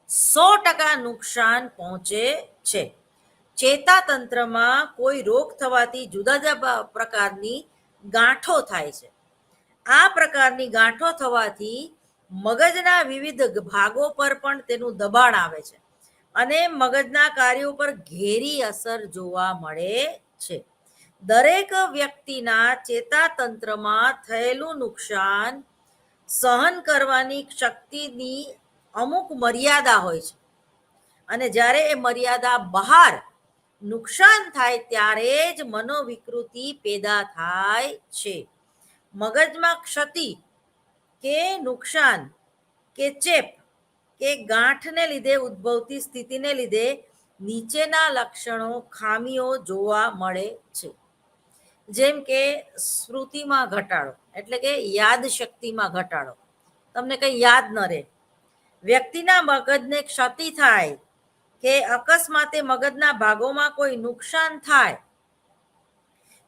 100% નુકસાન પહોંચે છે. ચેતાતંત્રમાં કોઈ રોગ થવાથી જુદા જુદા પ્રકારની ગાંઠો થાય છે. આ પ્રકારની ગાંઠો થવાથી મગજના વિવિધ ભાગો પર પણ તેનું દબાણ આવે છે અને મગજના કાર્યો પર ઘેરી અસર જોવા મળે છે. દરેક વ્યક્તિના ચેતાતંત્રમાં થયેલું નુકસાન સહન કરવાની શક્તિની અમુક મર્યાદા હોય છે અને જ્યારે એ મર્યાદા બહાર નુકસાન થાય ત્યારે જ મનોવિકૃતિ પેદા થાય છે. મગજમાં ક્ષતિ કે નુકસાન કે ચેપ કે ગાંઠને લીધે ઉદ્ભવતી સ્થિતિને લીધે નીચેના લક્ષણો ખામીઓ જોવા મળે છે. જેમ કે સ્મૃતિમાં ઘટાડો, એટલે કે યાદ શક્તિમાં ઘટાડો, તમને કંઈ યાદ ન રહે. વ્યક્તિના મગજને ક્ષતિ થાય કે અકસ્માતે મગજના ભાગોમાં કોઈ નુકસાન થાય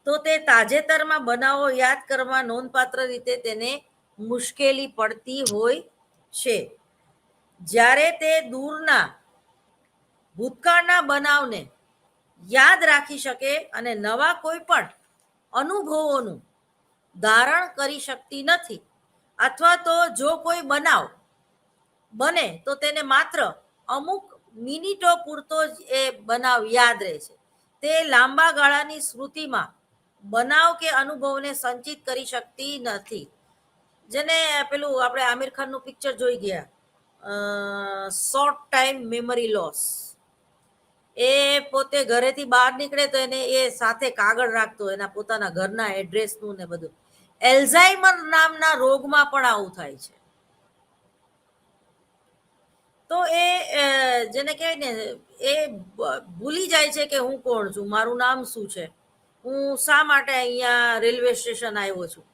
તો તે તાજેતરમાં બનાવો યાદ કરવા નોંધપાત્ર રીતે તેને મુશ્કેલી પડતી હોય છે. જ્યારે તે દૂરના ભૂતકાળના બનાવને યાદ રાખી શકે અને નવા કોઈ પણ અનુભવોનું ધારણ કરી શકતી નથી, અથવા તો જો કોઈ બનાવ બને તો તેને માત્ર અમુક મિનિટો પૂરતો જ એ બનાવ યાદ રહે છે. તે લાંબા ગાળાની સ્મૃતિમાં બનાવ કે અનુભવને સંચિત કરી શકતી નથી. જેને પેલું આપણે આમિર ખાનનું પિક્ચર જોઈ ગયા, શોર્ટ ટાઈમ મેમરી લોસ. એ પોતે ઘરેથી બહાર નીકળે તો એને એ સાથે કાગળ રાખતો, એના પોતાના ઘરના એડ્રેસનું ને બધું. એલ્ઝાઇમર નામના રોગમાં પણ આવું થાય છે. તો એ જેને કહેવાય ને, એ ભૂલી જાય છે કે હું કોણ છું, મારું નામ શું છે, હું શા માટે અહીંયા રેલવે સ્ટેશન આવ્યો છું.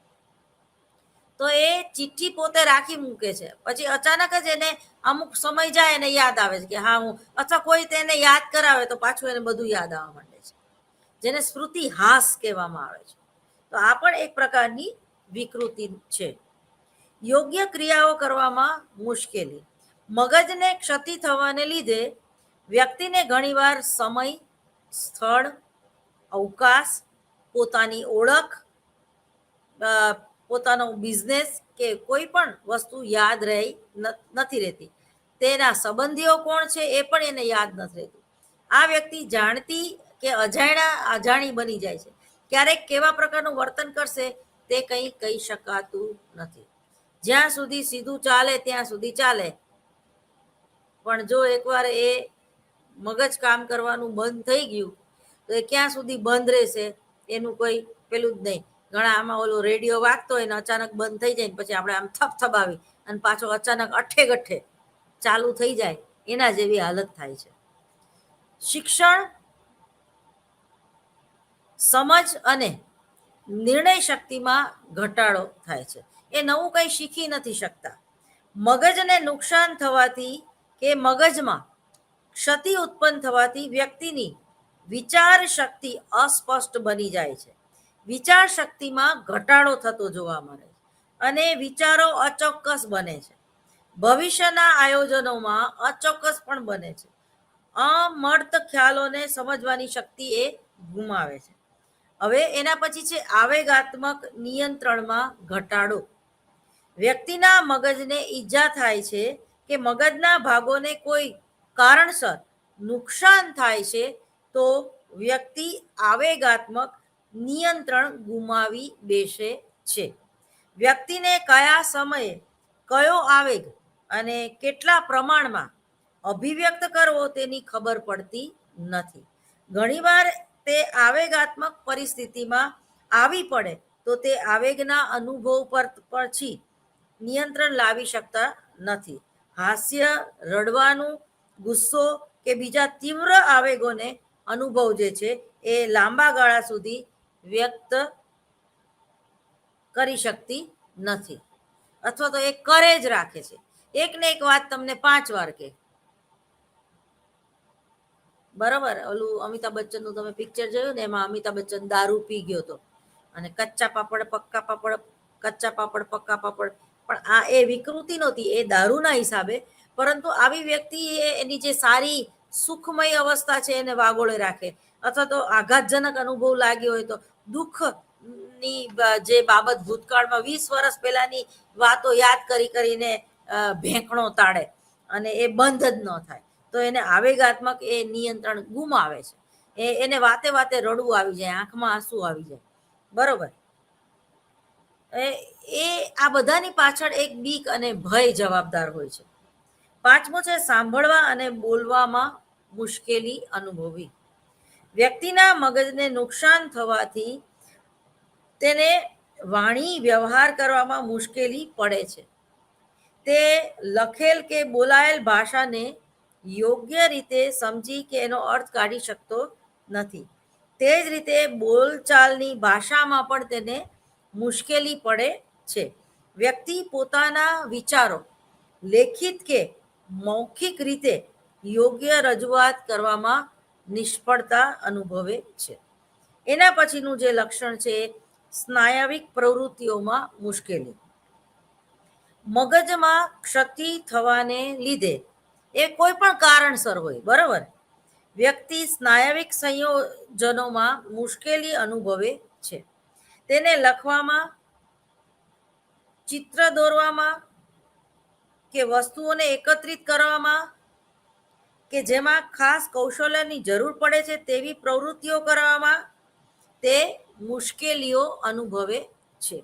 તો એ ચિઠ્ઠી પોતે રાખી મૂકે છે, પછી અચાનક જ એને અમુક સમય જાય એને યાદ આવે છે કે હા હું, અથવા કોઈ તેને યાદ કરાવે તો પાછું એને બધું યાદ આવવા માંડે છે, જેને સ્મૃતિ હાસ કહેવામાં આવે છે. તો આ પણ એક પ્રકારની વિકૃતિ છે. યોગ્ય ક્રિયાઓ કરવામાં મુશ્કેલી. મગજને ક્ષતિ થવાને લીધે વ્યક્તિને ઘણીવાર સમય, સ્થળ, અવકાશ, પોતાની ઓળખ, પોતાનો બિઝનેસ કે કોઈ પણ વસ્તુ યાદ રહી નથી રહેતી. તેના સંબંધીઓ કોણ છે એ પણ એને યાદ નથી રહેતું. આ વ્યક્તિ જાણતી કે અજાણી બની જાય છે. ક્યારેક કેવા પ્રકારનું વર્તન કરશે તે કંઈ કહી શકાતું નથી. જ્યાં સુધી સીધું ચાલે ત્યાં સુધી ચાલે, પણ જો એકવાર એ મગજ કામ કરવાનું બંધ થઈ ગયું તો એ ક્યાં સુધી બંધ રહેશે એનું કોઈ પેલું જ નહીં. ઘણા આમાં ઓલો રેડિયો વાગતો હોય ને અચાનક બંધ થઈ જાય, પછી આપણે આમ થપથપાવી અને પાછો અચાનક અઠ્ઠે ગઠ્ઠે ચાલુ થઈ જાય, એના જેવી હાલત થાય છે. શિક્ષણ, સમજ અને નિર્ણય શક્તિમાં ઘટાડો થાય છે. એ નવું કંઈ શીખી નથી શકતા. મગજને નુકસાન થવાથી કે મગજમાં ક્ષતિ ઉત્પન્ન થવાથી વ્યક્તિની વિચાર શક્તિ અસ્પષ્ટ બની જાય છે. વિચાર શક્તિમાં ઘટાડો થતો જોવા મળે છે અને વિચારો અચોક્કસ બને છે. ભવિષ્યના આયોજનોમાં અચોક્કસ પણ બને છે. અમર્ત ખ્યાલોને સમજવાની શક્તિ એ ગુમાવે છે. હવે એના પછી છે આવેગાત્મક નિયંત્રણમાં ઘટાડો. વ્યક્તિના મગજને ઈજા થાય છે કે મગજના ભાગોને કોઈ કારણસર નુકસાન થાય છે તો વ્યક્તિ આવેગાત્મક નિયંત્રણ ગુમાવી બેસે છે. વ્યક્તિને કયા સમયે કયો આવેગ અને કેટલા પ્રમાણમાં અભિવ્યક્ત કરવો તેની ખબર પડતી નથી. ઘણીવાર તે આવેગાત્મક પરિસ્થિતિમાં આવી પડે તો તે આવેગના અનુભવ પર પછી નિયંત્રણ લાવી શકતા નથી. હાસ્ય, રડવાનું, ગુસ્સો કે બીજા તીવ્ર આવેગોને અનુભવ જે છે એ લાંબા ગાળા સુધી વ્યક્ત કરી શકતી નથી, અથવા તો એ કરે જ રાખે છે. એક ને એક વાત તમને 5 વાર કે, બરાબર. ઓલું અમિતાભ બચ્ચનનું તમે પિક્ચર જોયું ને, એમાં અમિતાભ બચ્ચન દારૂ પી ગયો હતો અને કચ્ચા પાપડ પક્કા પાપડ, કચ્ચા પાપડ પક્કા પાપડ. પણ આ એ વિકૃતિ નહોતી, એ દારૂના હિસાબે. પરંતુ આવી વ્યક્તિ એની જે સારી સુખમય અવસ્થા છે એને વાગોળે રાખે, અથવા તો આઘાતજનક અનુભવ લાગ્યો હોય તો દુઃખની જે બાબત ભૂતકાળમાં 20 વર્ષ પહેલાની વાતો યાદ કરીને ભેંકણો તાળે અને એ બંધ જ ન થાય, તો એને આવેગાત્મક એ નિયંત્રણ ગુમાવે છે. એને વાતે વાતે રડવું આવી જાય, આંખમાં આંસુ આવી જાય. બરોબર. એ આ બધાની પાછળ એક બીક અને ભય જવાબદાર હોય છે. પાંચમું છે સાંભળવા અને બોલવામાં મુશ્કેલી અનુભવી. વ્યક્તિના મગજને નુકસાન થવાથી તેને વાણી વ્યવહાર કરવામાં મુશ્કેલી પડે છે. તે લખેલ કે બોલાયેલ ભાષાને યોગ્ય રીતે સમજી કે એનો અર્થ કાઢી શકતો નથી. તે જ રીતે બોલચાલની ભાષામાં પણ તેને મુશ્કેલી પડે છે. વ્યક્તિ પોતાના વિચારો લેખિત કે મૌખિક રીતે યોગ્ય રજૂઆત કરવામાં નિષ્ફળતા અનુભવે છે. એના પછીનું જે લક્ષણ છે સ્નાયવિક પ્રવૃત્તિઓમાં મુશ્કેલી. મગજમાં ક્ષતિ થવાને લીધે એ કોઈ પણ કારણસર હોય, બરાબર, વ્યક્તિ સ્નાયવિક સંયોજનોમાં મુશ્કેલી અનુભવે છે. તેને લખવામાં, ચિત્ર દોરવામાં કે વસ્તુઓને એકત્રિત કરવામાં કે જેમાં ખાસ કૌશલ્યની જરૂર પડે છે તેવી પ્રવૃત્તિઓ કરવામાં તે મુશ્કેલીઓ અનુભવે છે.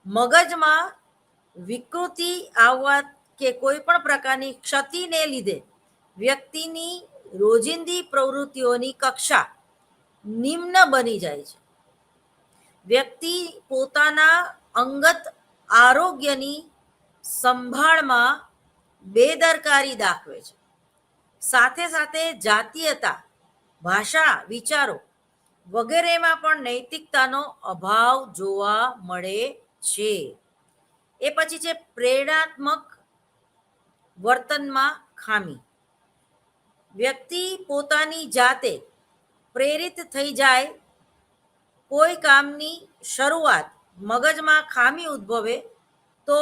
મગજમાં વિકૃતિ આવવા કે કોઈ પણ પ્રકારની ક્ષતિને લીધે વ્યક્તિની રોજિંદી પ્રવૃત્તિઓની કક્ષા નિમ્ન બની જાય છે. વ્યક્તિ પોતાના અંગત આરોગ્યની સંભાળમાં બેદરકારી દાખવે છે. સાથે સાથે જાતીયતા, ભાષા, વિચારો વગેરેમાં પણ નૈતિકતાનો અભાવ જોવા મળે છે. એ પછી છે પ્રેરણાત્મક વર્તનમાં ખામી. વ્યક્તિ પોતાની જાતે પ્રેરિત થઈ જાય, કોઈ કામની શરૂઆત મગજમાં ખામી ઉદ્ભવે તો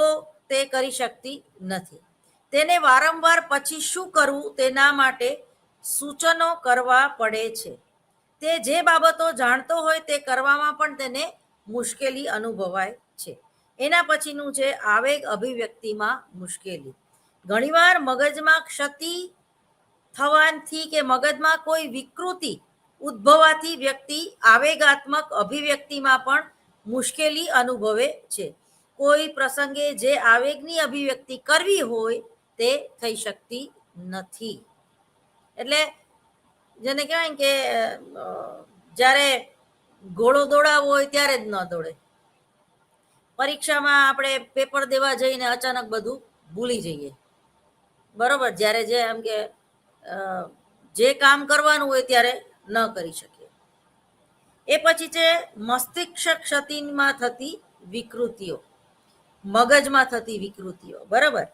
તે કરી શકતી નથી. તેને વારંવાર પછી શું કરવું તેના માટે સૂચનો કરવા પડે છે. તે જે બાબતો જાણતો હોય તે કરવામાં પણ તેને મુશ્કેલી અનુભવાય છે. એના પછીનું છે આવેગ અભિવ્યક્તિમાં મુશ્કેલી. ઘણીવાર મગજમાં ક્ષતિ થવાથી કે મગજમાં કોઈ વિકૃતિ ઉદ્ભવવાથી વ્યક્તિ આવેગાત્મક અભિવ્યક્તિમાં પણ મુશ્કેલી અનુભવે છે. કોઈ પ્રસંગે જે આવેગની અભિવ્યક્તિ કરવી હોય તે થઈ શકતી નથી. એટલે જેને કહેવાય કે જ્યારે ઘોડો દોડાવવો હોય ત્યારે જ ન દોડે. પરીક્ષામાં આપણે પેપર દેવા જઈને અચાનક બધું ભૂલી જઈએ, બરોબર, જ્યારે જે એમ કે જે કામ કરવાનું હોય ત્યારે ન કરી શકીએ. એ પછી છે મસ્તિષ્ક ક્ષતિમાં થતી વિકૃતિઓ, મગજમાં થતી વિકૃતિઓ, બરાબર.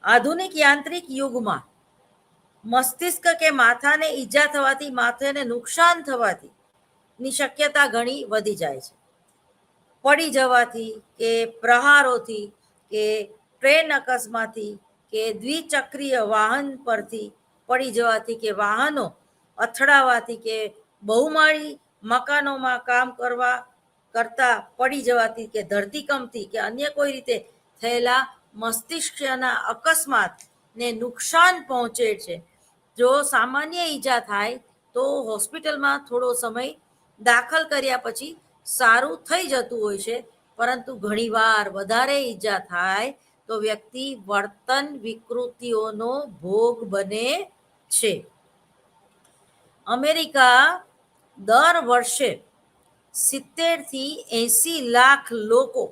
આધુનિક યાંત્રિક યુગમાં મસ્તિષ્ક કે માથાને ઈજા થવાથી, માથાને નુકસાન થવાથી ની શક્યતા ઘણી વધી જાય છે. પડી જવાથી કે પ્રહારોથી કે ટ્રેન અકસ્માતથી કે દ્વિચક્રીય વાહન પરથી પડી જવાથી કે વાહનો અથડાવાથી કે બહુમાળી મકાનોમાં કામ કરતા પડી જવાથી કે ધરતીકંપથી કે અન્ય કોઈ રીતે થયેલા મસ્તિષ્કના અકસ્માતને નુકસાન પહોંચે છે. જો સામાન્ય ઈજા થાય તો હોસ્પિટલમાં થોડો સમય દાખલ કર્યા પછી સારું થઈ જતું હોય છે, પરંતુ ઘણીવાર વધારે ઈજા થાય તો વ્યક્તિ વર્તન વિકૃતિઓનો ભોગ બને છે. અમેરિકા દર વર્ષે 70 થી 80 લાખ લોકો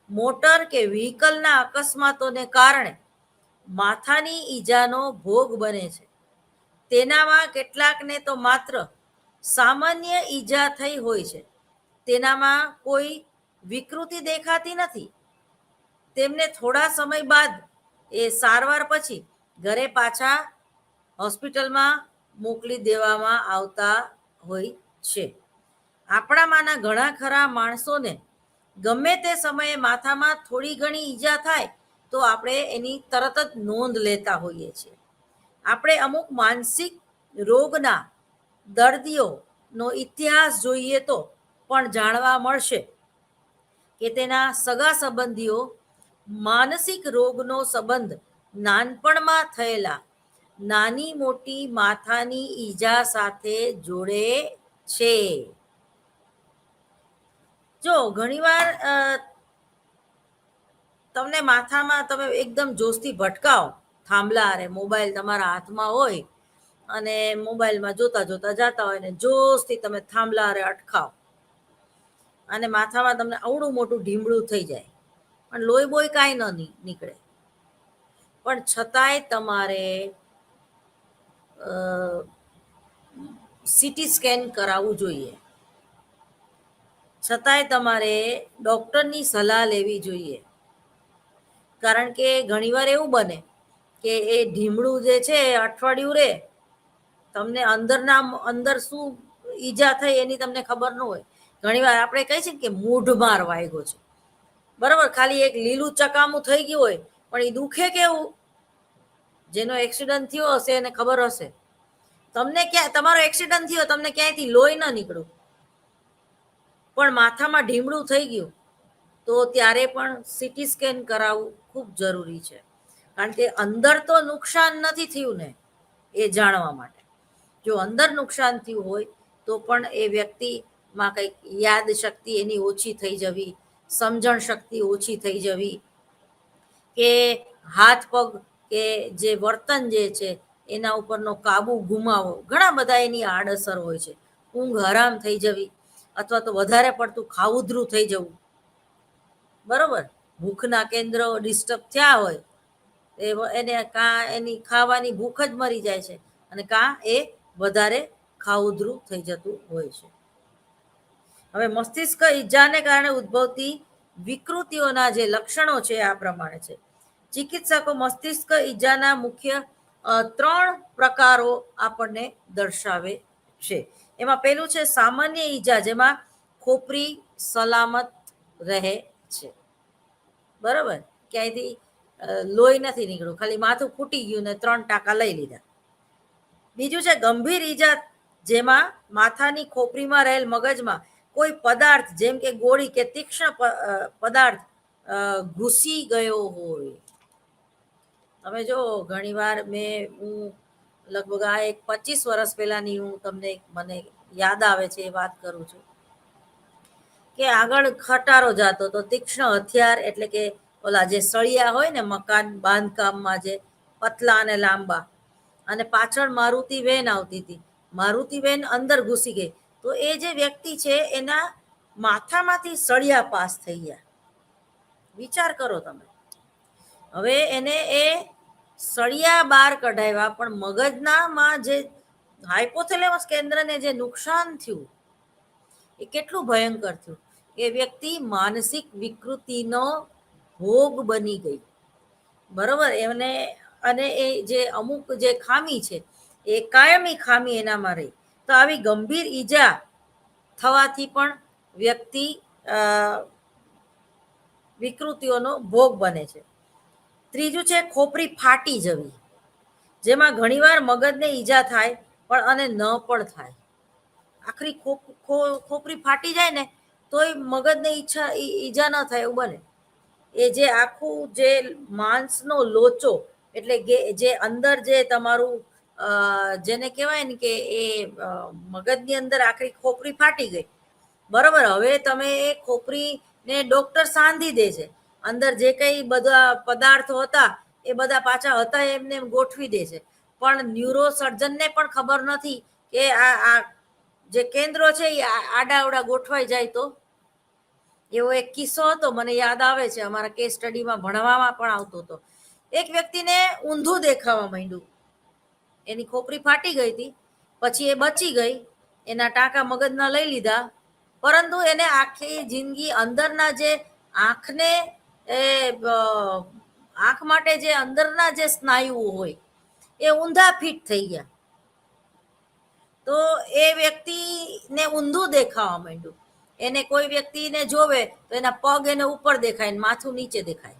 મોટર કે વ્હીકલના અકસ્માતોને કારણે માથાની ઈજાનો ભોગ બને છે. તેનામાં કેટલાકને તો માત્ર સામાન્ય ઈજા થઈ હોય છે, તેનામાં કોઈ વિકૃતિ દેખાતી નથી. તેમને થોડા સમય બાદ એ સારવાર પછી ઘરે પાછા હોસ્પિટલમાં મોકલી દેવામાં આવતા હોય છે. આપણામાંના ઘણા ખરા માણસોને ગમે તે સમયે માથામાં થોડી ઘણી ઈજા થાય તો આપણે એની તરત જ નોંધ લેતા હોઈએ છીએ. આપણે અમુક માનસિક રોગના દર્દીઓનો ઇતિહાસ જોઈએ તો પણ જાણવા મળશે કે તેના સગા સંબંધીઓ માનસિક રોગનો સંબંધ નાનપણમાં થયેલા નાની મોટી માથાની ઈજા સાથે જોડે છે. જો ઘણીવાર તમને માથામાં તમે એકદમ જોશથી ભટકાવ થાંભલા અરે મોબાઈલ તમારા હાથમાં હોય અને મોબાઈલમાં જોતા જોતા જતા હોય ને જોશથી તમે થાંભલા અરે અટકાવ અને માથામાં તમને આવડું મોટું ઢીમડું થઈ જાય પણ લોહી બોય કાંઈ ન નીકળે, પણ છતાંય તમારે સીટી સ્કેન કરાવવું જોઈએ, છતાંય તમારે ડૉક્ટરની સલાહ લેવી જોઈએ. કારણ કે ઘણીવાર એવું બને કે એ ઢીમડું જે છે એ અઠવાડિયું રહે, તમને અંદર શું ઈજા થઈ એની તમને ખબર ન હોય. ઘણીવાર આપણે કહીએ છીએ કે મૂઢ વાગ્યો છે, બરાબર, ખાલી એક લીલું ચકામું થઈ ગયું હોય પણ એ દુખે કેવું, જેનો એક્સિડન્ટ થયો હશે એને ખબર હશે. તમને ક્યાં તમારો એક્સિડન્ટ થયો તમને ક્યાંયથી લોહી ન નીકળ્યું પણ માથામાં ઢીમડું થઈ ગયું તો ત્યારે પણ સીટી સ્કેન કરાવવું ખૂબ જરૂરી છે. કારણ કે અંદર તો નુકસાન નથી થયું ને એ જાણવા માટે. જો અંદર નુકસાન થયું હોય તો પણ એ વ્યક્તિમાં કંઈક યાદ શક્તિ એની ઓછી થઈ જવી, સમજણ શક્તિ ઓછી થઈ જવી, કે હાથ પગ કે જે વર્તન જે છે એના ઉપરનો કાબુ ગુમાવો, ઘણા બધા એની આડઅસર હોય છે. ઊંઘ હરામ થઈ જવી અથવા તો વધારે પડતું ખાવુદ્રું થઈ જવું, બરોબર, ભૂખના કેન્દ્રો ડિસ્ટર્બ થયા હોય એને એની ખાવાની ભૂખ જ મરી જાય છે અને એ વધારે ખાવુદ્રું થઈ જતું હોય છે. હવે મસ્તિષ્ક ઈજાને કારણે ઉદ્ભવતી વિકૃતિઓના જે લક્ષણો છે આ પ્રમાણે છે. ચિકિત્સકો મસ્તિષ્ક ઈજાના મુખ્ય 3 પ્રકારો આપણને દર્શાવે છે. એમાં પેલું છે સામાન્ય ઈજા, જેમાં ખોપરી સલામત રહે છે, બરાબર, ક્યાંયથી લોહી નથી નીકળ્યું, ખાલી માથું ફૂટી ગયું ને 3 ટાંકા લઈ લીધા. બીજું છે ગંભીર ઈજા, જેમાં માથાની ખોપરીમાં રહેલ મગજમાં કોઈ પદાર્થ જેમ કે ગોળી કે તીક્ષ્ણ પદાર્થ ઘૂસી ગયો હોય. તમે જો ઘણીવાર હું લગભગ આ એક 25 વર્ષ પહેલાની હું તમને મને યાદ આવે છે એ વાત કરું છું કે આગળ ખટારો જાતો તો તીક્ષ્ણ હથિયાર, એટલે કે ઓલા જે સળિયા હોય ને મકાન બાંધકામમાં જે પતલા અને લાંબા, અને પાછળ મારુતિ વેન આવતી હતી, મારુતિ વેન અંદર ઘૂસી ગઈ તો એ જે વ્યક્તિ છે એના માથામાંથી સળિયા પાસ થઈ ગયા. વિચાર કરો તમે. હવે એને એ સળિયા બહાર કઢાવ્યા પણ મગજનામાં જે હાઇપોથેલેમસ કેન્દ્રને જે નુકસાન થયું એ કેટલું ભયંકર થયું. એ વ્યક્તિ માનસિક વિકૃતિનો ભોગ બની ગઈ, બરોબર. અને એ જે અમુક જે ખામી છે એ કાયમી ખામી એનામાં રહી. તો આવી ગંભીર ઈજા થવાથી પણ વ્યક્તિ વિકૃતિઓનો ભોગ બને છે. ત્રીજું છે ખોપરી ફાટી જવી, જેમાં ઘણીવાર મગજને ઈજા થાય પણ અને ન પણ થાય. આખરી ખોપરી ફાટી જાય ને તોય મગજને ઈજા ન થાય એવું બને. એ જે આખું જે માંસનો લોચો, એટલે જે અંદર જે તમારું જેને કહેવાય ને કે એ મગજની અંદર આખરી ખોપરી ફાટી ગઈ, બરોબર. હવે તમે એ ખોપરીને ડોક્ટર સાંધી દે છે, અંદર જે કંઈ બધા પદાર્થો હતા એ બધા પાછા હતા એમને ગોઠવી દે છે, પણ ન્યુરો સર્જનને પણ ખબર નથી કે આ જે કેન્દ્રો છે એ આડાઅવડા ગોઠવાઈ જાય તો. એવો એક કિસ્સો હતો મને યાદ આવે છે, અમારા કેસ સ્ટડીમાં ભણવામાં પણ આવતો હતો. એક વ્યક્તિને ઊંધું દેખાવા માંડ્યું, એની ખોપરી ફાટી ગઈ હતી, પછી એ બચી ગઈ, એના ટાંકા મગજના લઈ લીધા, પરંતુ એને આખી જિંદગી અંદરના જે આંખને એ આંખ માટે જે અંદરના જે સ્નાયુઓ હોય એ ઊંધા ફિટ થઈ ગયા. તો એ વ્યક્તિને ઊંધું દેખાવા માંડ્યું. એને કોઈ વ્યક્તિને જોવે તો એના પગ એને ઉપર દેખાય, માથું નીચે દેખાય.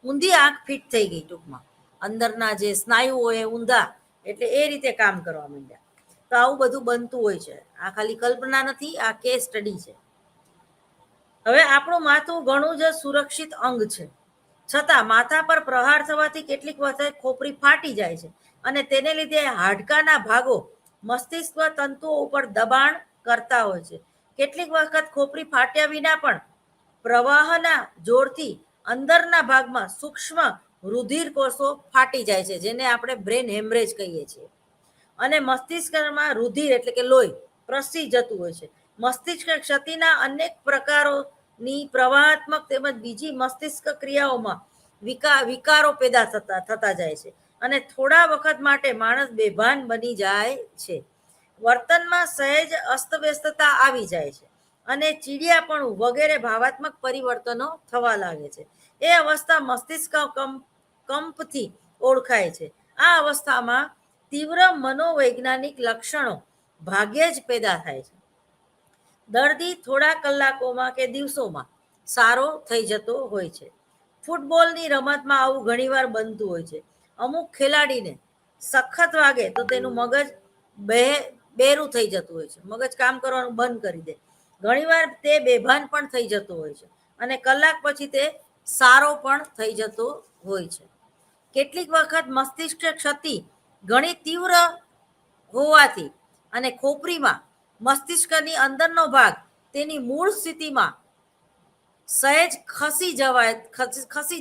ઊંધી આંખ ફિટ થઈ ગઈ ટૂંકમાં. અંદરના જે સ્નાયુઓ એ ઊંધા, એટલે એ રીતે કામ કરવા માંડ્યા. તો આવું બધું બનતું હોય છે. આ ખાલી કલ્પના નથી, આ કેસ સ્ટડી છે. હવે આપણું માથું ઘણું જ સુરક્ષિત અંગ છે, છતાં માથા પર પ્રહાર થવાથી કેટલીક વખત ખોપરી ફાટી જાય છે અને તેને લીધે હાડકાના ભાગો મસ્તિષ્ક તંતુઓ ઉપર દબાણ કરતા હોય છે. કેટલીક વખત ખોપરી ફાટ્યા વિના પણ પ્રવાહના જોરથી અંદરના ભાગમાં સૂક્ષ્મ રુધિર કોષો ફાટી જાય છે, જેને આપણે બ્રેન હેમરેજ કહીએ છીએ. અને મસ્તિષ્કમાં રુધિર એટલે કે લોહી પ્રસરી જતું હોય છે. મસ્તિષ્ક ક્ષતિના અનેક પ્રકારોની પ્રવાહાત્મક તેમજ બીજી મસ્તિષ્ક ક્રિયાઓમાં વિકારો પેદા થતા જાય છે અને થોડા વખત માટે માણસ બેભાન બની જાય છે. વર્તનમાં સહેજ અસ્તવ્યસ્તતા આવી જાય છે અને ચીડિયાપણું વગેરે ભાવાત્મક પરિવર્તનો થવા લાગે છે. એ અવસ્થા મસ્તિષ્ક કંપથી ઓળખાય છે. આ અવસ્થામાં તીવ્ર મનોવૈજ્ઞાનિક લક્ષણો ભાગ્યે જ પેદા થાય છે. દર્દી થોડા કલાકોમાં કે દિવસોમાં સારો થઈ જતો હોય છે. ફૂટબોલની રમતમાં આવું ઘણીવાર બનતું હોય છે. અમુક ખેલાડીને સખત વાગે તો તેનું મગજ બેરું થઈ જતું હોય છે, મગજ કામ કરવાનું બંધ કરી દે. ઘણીવાર તે બેભાન પણ થઈ જતો હોય છે અને કલાક પછી તે સારો પણ થઈ જતો હોય છે. કેટલીક વખત મસ્તિષ્ક ક્ષતિ ઘણી તીવ્ર હોવાથી અને ખોપરીમાં મસ્તિષ્કની અંદરનો ભાગ તેની મૂળ સ્થિતિમાં સહેજ ખસી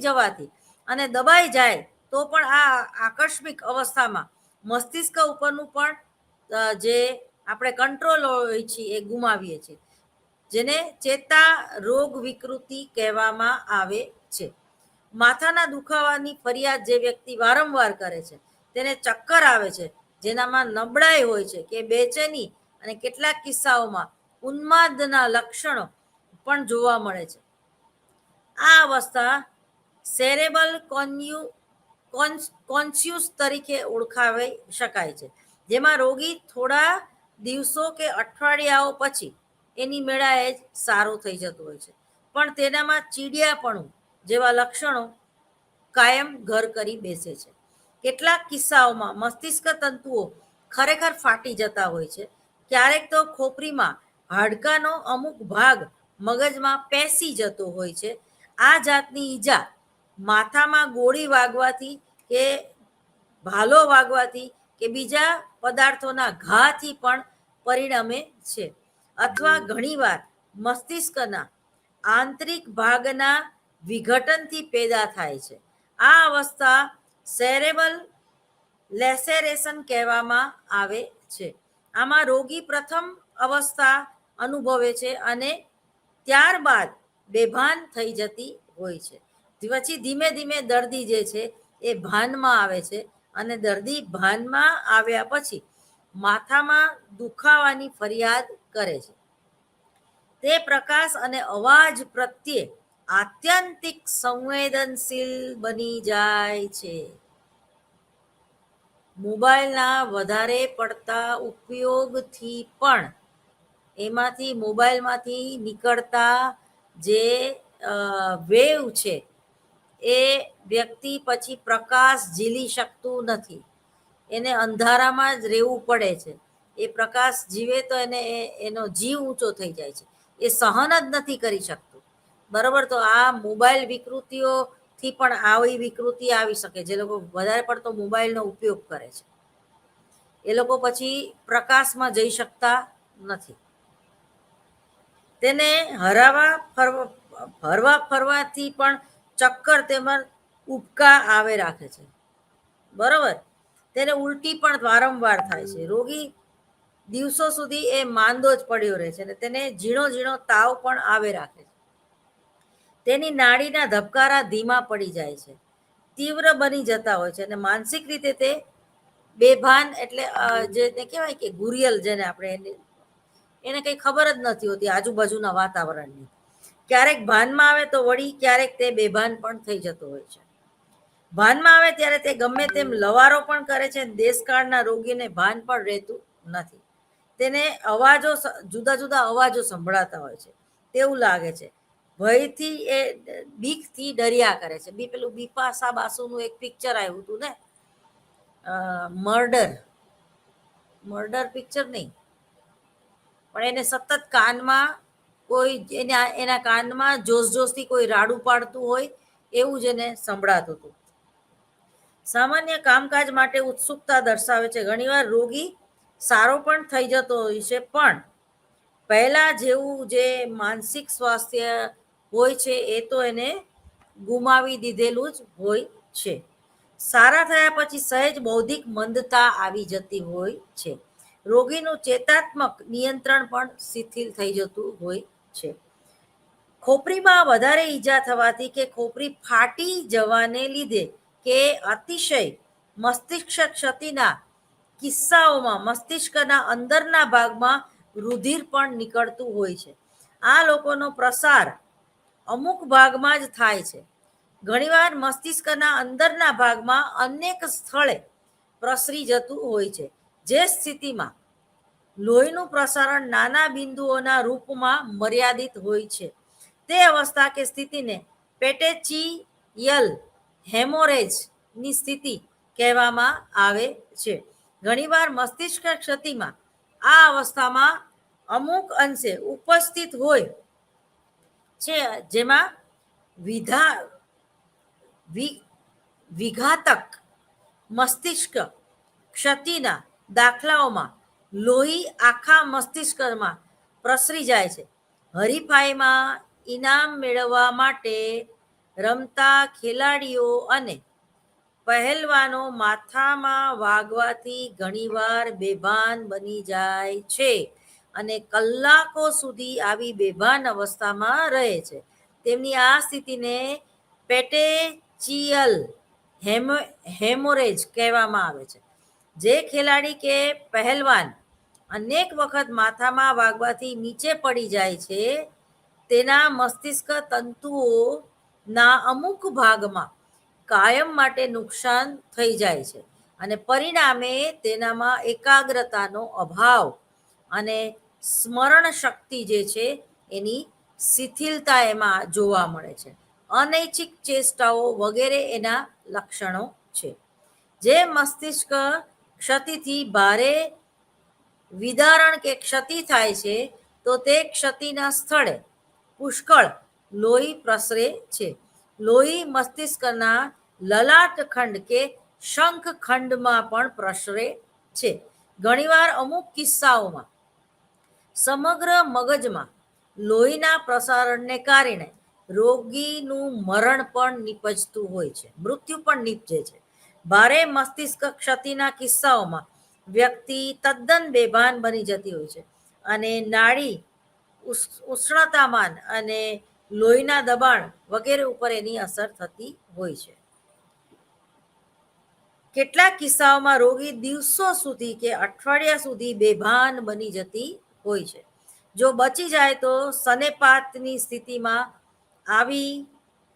જવાથી અને દબાઈ જાય તો પણ આ આકસ્મિક અવસ્થામાં મસ્તિષ્ક ઉપરનું પણ જે આપણે કંટ્રોલ હોય છે એ ગુમાવીએ છીએ, જેને ચેતા રોગ વિકૃતિ કહેવામાં આવે છે. માથાના દુખાવાની ફરિયાદ જે વ્યક્તિ વારંવાર કરે છે તેને ચક્કર આવે છે, જેનામાં નબળાઈ હોય છે કે બેચેની અને કેટલાક કિસ્સાઓમાં ઉન્માદના લક્ષણો પણ જોવા મળે છે. આ અવસ્થા સેરેબલ કોન્સ્યુસ તરીકે ઓળખાવી શકાય છે, જેમાં રોગી થોડા દિવસો કે અઠવાડિયાઓ પછી એની મેળાએ જ સારો થઈ જતો હોય છે, પણ તેનામાં ચીડિયાપણું જેવા લક્ષણો કાયમ ઘર કરી બેસે છે. કેટલાક કિસ્સાઓમાં મસ્તિષ્ક તંતુઓ ખરેખર ફાટી જતા હોય છે. ક્યારેક તો ખોપરીમાં હાડકાનો અમુક ભાગ મગજમાં પેસી જતો હોય છે. આ જાતની ઈજા માથામાં ગોળી વાગવાથી કે ભાલો વાગવાથી કે બીજા પદાર્થોના ઘાથી પણ પરિણમે છે, અથવા ઘણીવાર મસ્તિષ્કના આંતરિક ભાગના વિઘટનથી પેદા થાય છે. આ અવસ્થા સેરેબલ લેસેરેશન કહેવામાં આવે છે. આમાં રોગી પ્રથમ અવસ્થા અનુભવે છે અને ત્યારબાદ બેભાન થઈ જતી હોય છે. પછી ધીમે ધીમે દર્દી જે છે એ ભાનમાં આવે છે અને દર્દી ભાનમાં આવ્યા પછી માથામાં દુખાવાની ફરિયાદ કરે છે. તે પ્રકાશ અને અવાજ પ્રત્યે આત્યંતિક સંવેદનશીલ બની જાય છે. મોબાઈલના વધારે પડતા ઉપયોગથી પણ એમાંથી મોબાઈલમાંથી નીકળતા જે વેવ છે એ વ્યક્તિ પછી પ્રકાશ ઝીલી શકતું નથી, એને અંધારામાં જ રહેવું પડે છે. એ પ્રકાશ જીવે તો એનો જીવ ઊંચો થઈ જાય છે, એ સહન જ નથી કરી શકતું. બરાબર, તો આ મોબાઈલ વિકૃતિઓથી પણ આવી વિકૃતિ આવી શકે. જે લોકો વધારે પડતો મોબાઈલનો ઉપયોગ કરે છે એ લોકો પછી પ્રકાશમાં જઈ શકતા નથી. તેને હરવા ફરવાથી પણ ચક્કર તેમજ ઉબકા આવે રાખે છે. બરોબર, તેને ઉલટી પણ વારંવાર થાય છે. રોગી દિવસો સુધી એ માંદો જ પડ્યો રહે છે અને તેને ઝીણો ઝીણો તાવ પણ આવે રાખે છે. તેની નાડીના ધબકારા ધીમા પડી જાય છે, તીવ્ર બની જતા હોય છે અને માનસિક રીતે તે બેભાન, એટલે જેને કહેવાય કે ગુરિયલ, જેને આપણે એને કંઈ ખબર જ નથી હોતી આજુબાજુના વાતાવરણની. ક્યારેક ભાનમાં આવે તો વળી ક્યારેક તે બેભાન પણ થઈ જતો હોય છે. ભાનમાં આવે ત્યારે તે ગમે તેમ લવારો પણ કરે છે. દેશકાળના રોગીને ભાન પણ રહેતું નથી. તેને જુદા જુદા અવાજો સંભળાતા હોય છે તેવું લાગે છે. ભયથી એ બીકથી ડર્યા કરે છે. પેલું બિપાશા બાસુનું એક પિક્ચર આવ્યું હતું ને, મર્ડર પિક્ચર નહીં, પણ એને સતત કાનમાં કોઈ એના કાનમાં જોશથી કોઈ રાડું પાડતું હોય એવું જ એને સંભળાતું હતું. સામાન્ય કામકાજ માટે ઉત્સુકતા દર્શાવે છે. ઘણીવાર રોગી સારો પણ થઈ જતો હોય છે, પણ પહેલા જેવું જે માનસિક સ્વાસ્થ્ય હોય છે એ તો એને ગુમાવી દીધેલું જ હોય છે. સારા થયા પછી સહેજ બૌદ્ધિક મંદતા આવી જતી હોય છે. રોગીનું ચેતાત્મક નિયંત્રણ પણ શિથિલ થઈ જતું હોય છે. ખોપરીમાં વધારે ઈજા થવાથી કે ખોપરી ફાટી જવાને લીધે કે અતિશય મસ્તિષ્ક ક્ષતિના કિસ્સાઓમાં મસ્તિષ્કના અંદરના ભાગમાં રુધિર પણ નીકળતું હોય છે. આ લોકોનો પ્રસાર અમુક ભાગમાં જ થાય છે. ઘણીવાર મસ્તિષ્કના અંદરના ભાગમાં અનેક સ્થળે પ્રસરી જતું હોય છે, જે સ્થિતિમાં લોહીનું પ્રસારણ નાના બિંદુઓના રૂપમાં મર્યાદિત હોય છે. તે અવસ્થા કે સ્થિતિને પેટેચિયલ હેમોરેજની સ્થિતિ કહેવામાં આવે છે. ઘણીવાર મસ્તિષ્ક ક્ષતિમાં આ અવસ્થામાં અમુક અંશે ઉપસ્થિત હોય છે, જેમાં વિઘાતક મસ્તિષ્ક ક્ષતિના દાખલાઓમાં લોહી આખા મસ્તિષ્કમાં પ્રસરી જાય છે. હરીફાઈમાં ઇનામ મેળવવા માટે રમતા ખેલાડીઓ અને પહેલવાનો માથામાં વાગવાથી ઘણીવાર બેભાન બની જાય છે અને કલાકો સુધી આવી બેભાન અવસ્થામાં રહે છે. તેમની આ સ્થિતિને પેટેચિયલ હેમોરેજ કહેવામાં આવે છે. જે ખેલાડી કે પહેલવાન અનેક વખત માથામાં વાગવાથી નીચે પડી જાય છે, તેના મસ્તિષ્ક તંતુઓના અમુક ભાગમાં કાયમ માટે નુકસાન થઈ જાય છે અને પરિણામે તેનામાં એકાગ્રતાનો અભાવ અને સ્મરણ શક્તિ જે છે એની શિથિલતા એમાં જોવા મળે છે. અનૈચ્છિક ચેષ્ટાઓ વગેરે એના લક્ષણો છે. જે મસ્તિષ્ક ક્ષતિથી ભારે વિદારણ કે ક્ષતિ થાય છે, તો તે ક્ષતિના સ્થળે પુષ્કળ લોહી પ્રસરે છે. લોહી મસ્તિષ્કના લલાટ ખંડ કે શંખ ખંડમાં પણ પ્રસરે છે. ઘણીવાર અમુક કિસ્સાઓમાં સમગ્ર મગજમાં લોહીના પ્રસારણને કારણે રોગીનું મરણ પણ નીપજતું હોય છે, મૃત્યુ પણ નીપજે છે. ભારે મસ્તિષ્ક ક્ષતિના કિસ્સાઓમાં વ્યક્તિ તદ્દન બેભાન બની જતી હોય છે અને નાડી ઉષ્ણતામાન અને લોહીના દબાણ વગેરે ઉપર એની અસર થતી હોય છે. કેટલાક કિસ્સાઓમાં રોગી દિવસો સુધી કે અઠવાડિયા સુધી બેભાન બની જતી હોય છે. જો બચી જાય તો સનેપાતની સ્થિતિમાં આવી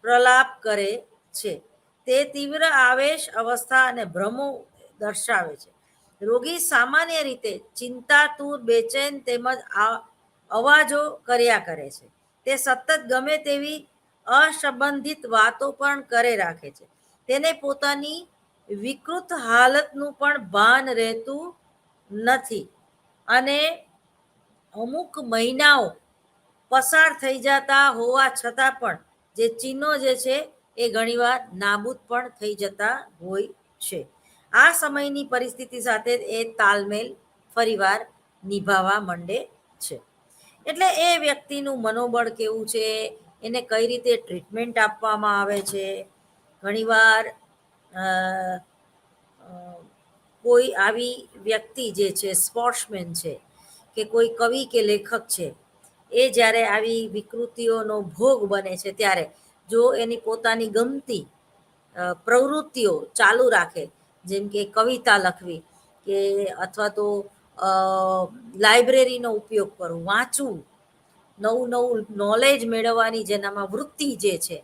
પ્રલાપ કરે છે. તે તીવ્ર આવેશ અવસ્થા અને ભ્રમો દર્શાવે છે. રોગી સામાન્ય રીતે ચિંતાતુર, બેચેન તેમજ અવાજો કર્યા કરે છે. તે સતત ગમે તેવી અસંબંધિત વાતો પણ કરે રાખે છે. તેને પોતાની વિકૃત હાલતનું પણ ભાન રહેતું નથી અને અમુક મહિનાઓ પસાર થઈ જતા હોવા છતાં પણ જે ચિહ્નો જે છે એ ઘણીવાર નાબૂદ પણ થઈ જતા હોય છે. આ સમયની પરિસ્થિતિ સાથે એ તાલમેલ ફરીવાર નિભાવવા માંડે છે. એટલે એ વ્યક્તિનું મનોબળ કેવું છે, એને કઈ રીતે ટ્રીટમેન્ટ આપવામાં આવે છે. ઘણીવાર કોઈ આવી વ્યક્તિ જે છે, સ્પોર્ટ્સમેન છે કે કોઈ કવિ કે લેખક છે, એ જ્યારે આવી વિકૃતિઓનો ભોગ બને છે ત્યારે જો એની પોતાની ગમતી પ્રવૃત્તિઓ ચાલુ રાખે, જેમ કે કવિતા લખવી કે અથવા તો લાઇબ્રેરીનો ઉપયોગ કરવો, વાંચવું, નવું નવું નોલેજ મેળવવાની જેનામાં વૃત્તિ જે છે,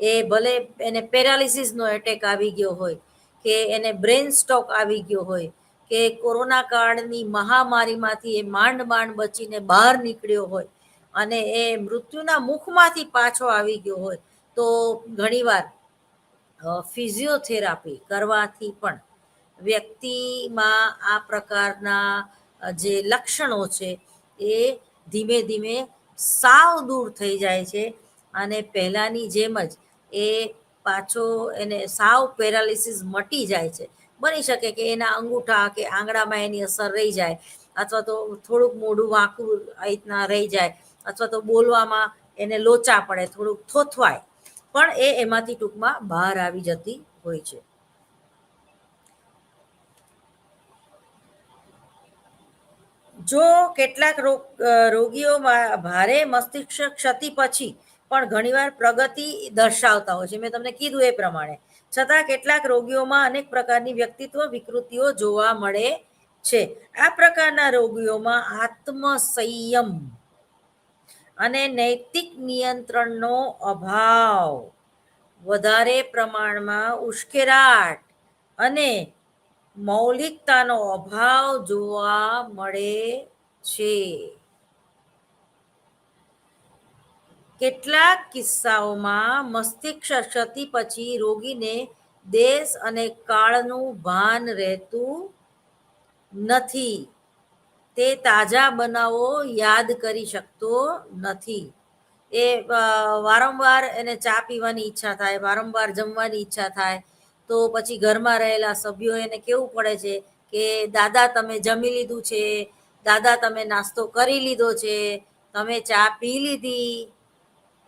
એ ભલે એને પેરાલિસિસનો એટેક આવી ગયો હોય કે એને બ્રેન સ્ટ્રોક આવી ગયો હોય કે કોરોના કાળની મહામારીમાંથી એ માંડ બચીને બહાર નીકળ્યો હોય અને એ મૃત્યુના મુખમાંથી પાછો આવી ગયો હોય તો ઘણીવાર ફિઝિયોથેરાપી કરવાથી પણ વ્યક્તિમાં આ પ્રકારના જે લક્ષણો છે એ ધીમે ધીમે સાવ દૂર થઈ જાય છે અને પહેલાંની જેમ જ એ પાછો એને સાવ પેરાલિસિસ મટી જાય છે. બની શકે કે એના અંગૂઠા કે આંગળામાં એની અસર રહી જાય, અથવા તો થોડુંક મોઢું વાંકું આ રીતના રહી જાય, અથવા તો બોલવામાં એને લોચા પડે, થોડુંક થોથવાય, પણ એમાંથી ટૂંકમાં બહાર આવી જતી હોય છે. જો કેટલાક રોગીઓમાં ભારે મસ્તિષ્ક ક્ષતિ પછી પણ ઘણીવાર પ્રગતિ દર્શાવતા હોય છે, મેં તમને કીધું એ પ્રમાણે, છતાં કેટલાક રોગીઓમાં અનેક પ્રકારની વ્યક્તિત્વ વિકૃતિઓ જોવા મળે છે. આ પ્રકારના રોગીઓમાં આત્મસંયમ અને નૈતિક નિયંત્રણનો અભાવ, વધારે પ્રમાણમાં ઉશ્કેરાટ અને મૌલિકતાનો અભાવ જોવા મળે છે. કેટલાક કિસ્સાઓમાં મસ્તિષ્ક ક્ષતિ પછી રોગીને દેશ અને કાળનું ભાન રહેતું નથી. તે તાજા બનાવો યાદ કરી શકતો નથી. એ વારંવાર એને ચા પીવાની ઈચ્છા થાય, વારંવાર જમવાની ઈચ્છા થાય, તો પછી ઘરમાં રહેલા સભ્યો એને કેવું પડે છે કે દાદા તમે જમી લીધું છે, દાદા તમે નાસ્તો કરી લીધો છે, તમે ચા પી લીધી.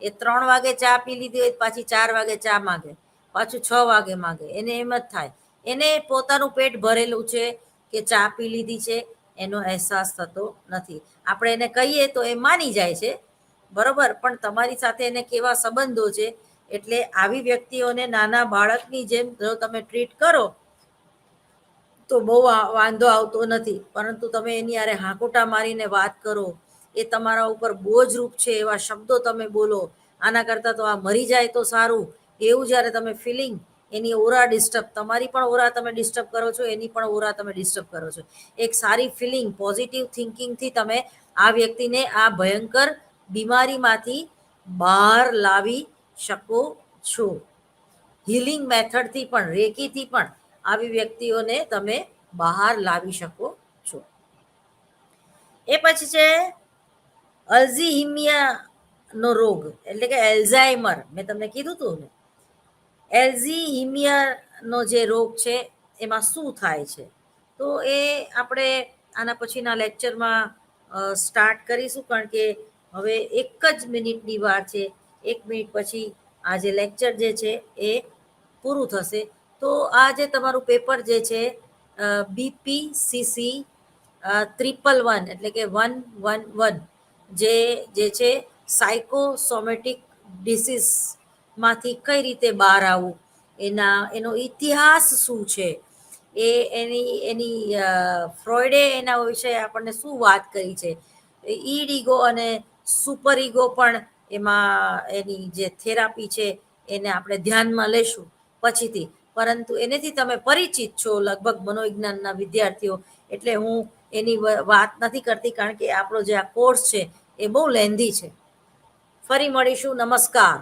એ 3 વાગે ચા પી લીધી હોય પાછી 4 વાગે ચા માગે, પાછું 6 વાગે માગે. એને એમ જ થાય, એને પોતાનું પેટ ભરેલું છે કે ચા પી લીધી છે એનો અહેસાસ થતો નથી. આપણે એને કહીએ તો એ માની જાય છે, બરોબર, પણ તમારી સાથે એને કેવા સંબંધો છે, એટલે આવી વ્યક્તિઓને નાના બાળકની જેમ જો તમે ટ્રીટ કરો તો બહુ વાંધો આવતો નથી, પરંતુ તમે એની હારે હાંકુટા મારીને વાત કરો, એ તમારા ઉપર બોજરૂપ છે એવા શબ્દો તમે બોલો, આના કરતાં તો આ મરી જાય તો સારું, એવું જ્યારે તમે ફિલિંગ, એની ઓરા ડિસ્ટર્બ, તમારી પણ ઓરા તમે ડિસ્ટર્બ કરો છો, એની પણ ઓરા તમે ડિસ્ટર્બ કરો છો. એક સારી ફિલિંગ, પોઝિટિવ થિંકિંગથી તમે આ વ્યક્તિને આ ભયંકર બીમારીમાંથી બહાર લાવી શકો છો. હિલિંગ મેથડથી પણ, રેકીથી પણ આવી વ્યક્તિઓને તમે બહાર લાવી શકો છો. એ પછી છે અલ્ઝીહિમિયાનો રોગ, એટલે કે એલ્ઝાઇમર. મેં તમને કીધું હતું ને, એલ્ઝીહિમિયાનો જે રોગ છે એમાં શું થાય છે, તો એ આપણે આના પછીના લેક્ચરમાં સ્ટાર્ટ કરીશું, કારણ કે હવે 1 જ મિનિટની વાર છે. 1 મિનિટ પછી આ જે લેક્ચર જે છે એ પૂરું થશે. તો આ જે તમારું પેપર જે છે BPCC 111, એટલે કે 111, જે છે સાયકોસોમેટિક ડિસીઝમાંથી કઈ રીતે બહાર આવવું, એનો ઇતિહાસ શું છે, એની ફ્રોઈડે એના વિશે આપણને શું વાત કરી છે, ઈડ ઈગો અને સુપર ઈગો પણ એમાં એની જે થેરાપી છે એને આપણે ધ્યાનમાં લેશું પછીથી. પરંતુ એનેથી તમે પરિચિત છો લગભગ મનોવિજ્ઞાનના વિદ્યાર્થીઓ, એટલે હું એની વાત નથી કરતી, કારણ કે આપણો જે આ કોર્સ છે એ બહુ લેન્ધી છે. ફરી મળીશું. નમસ્કાર.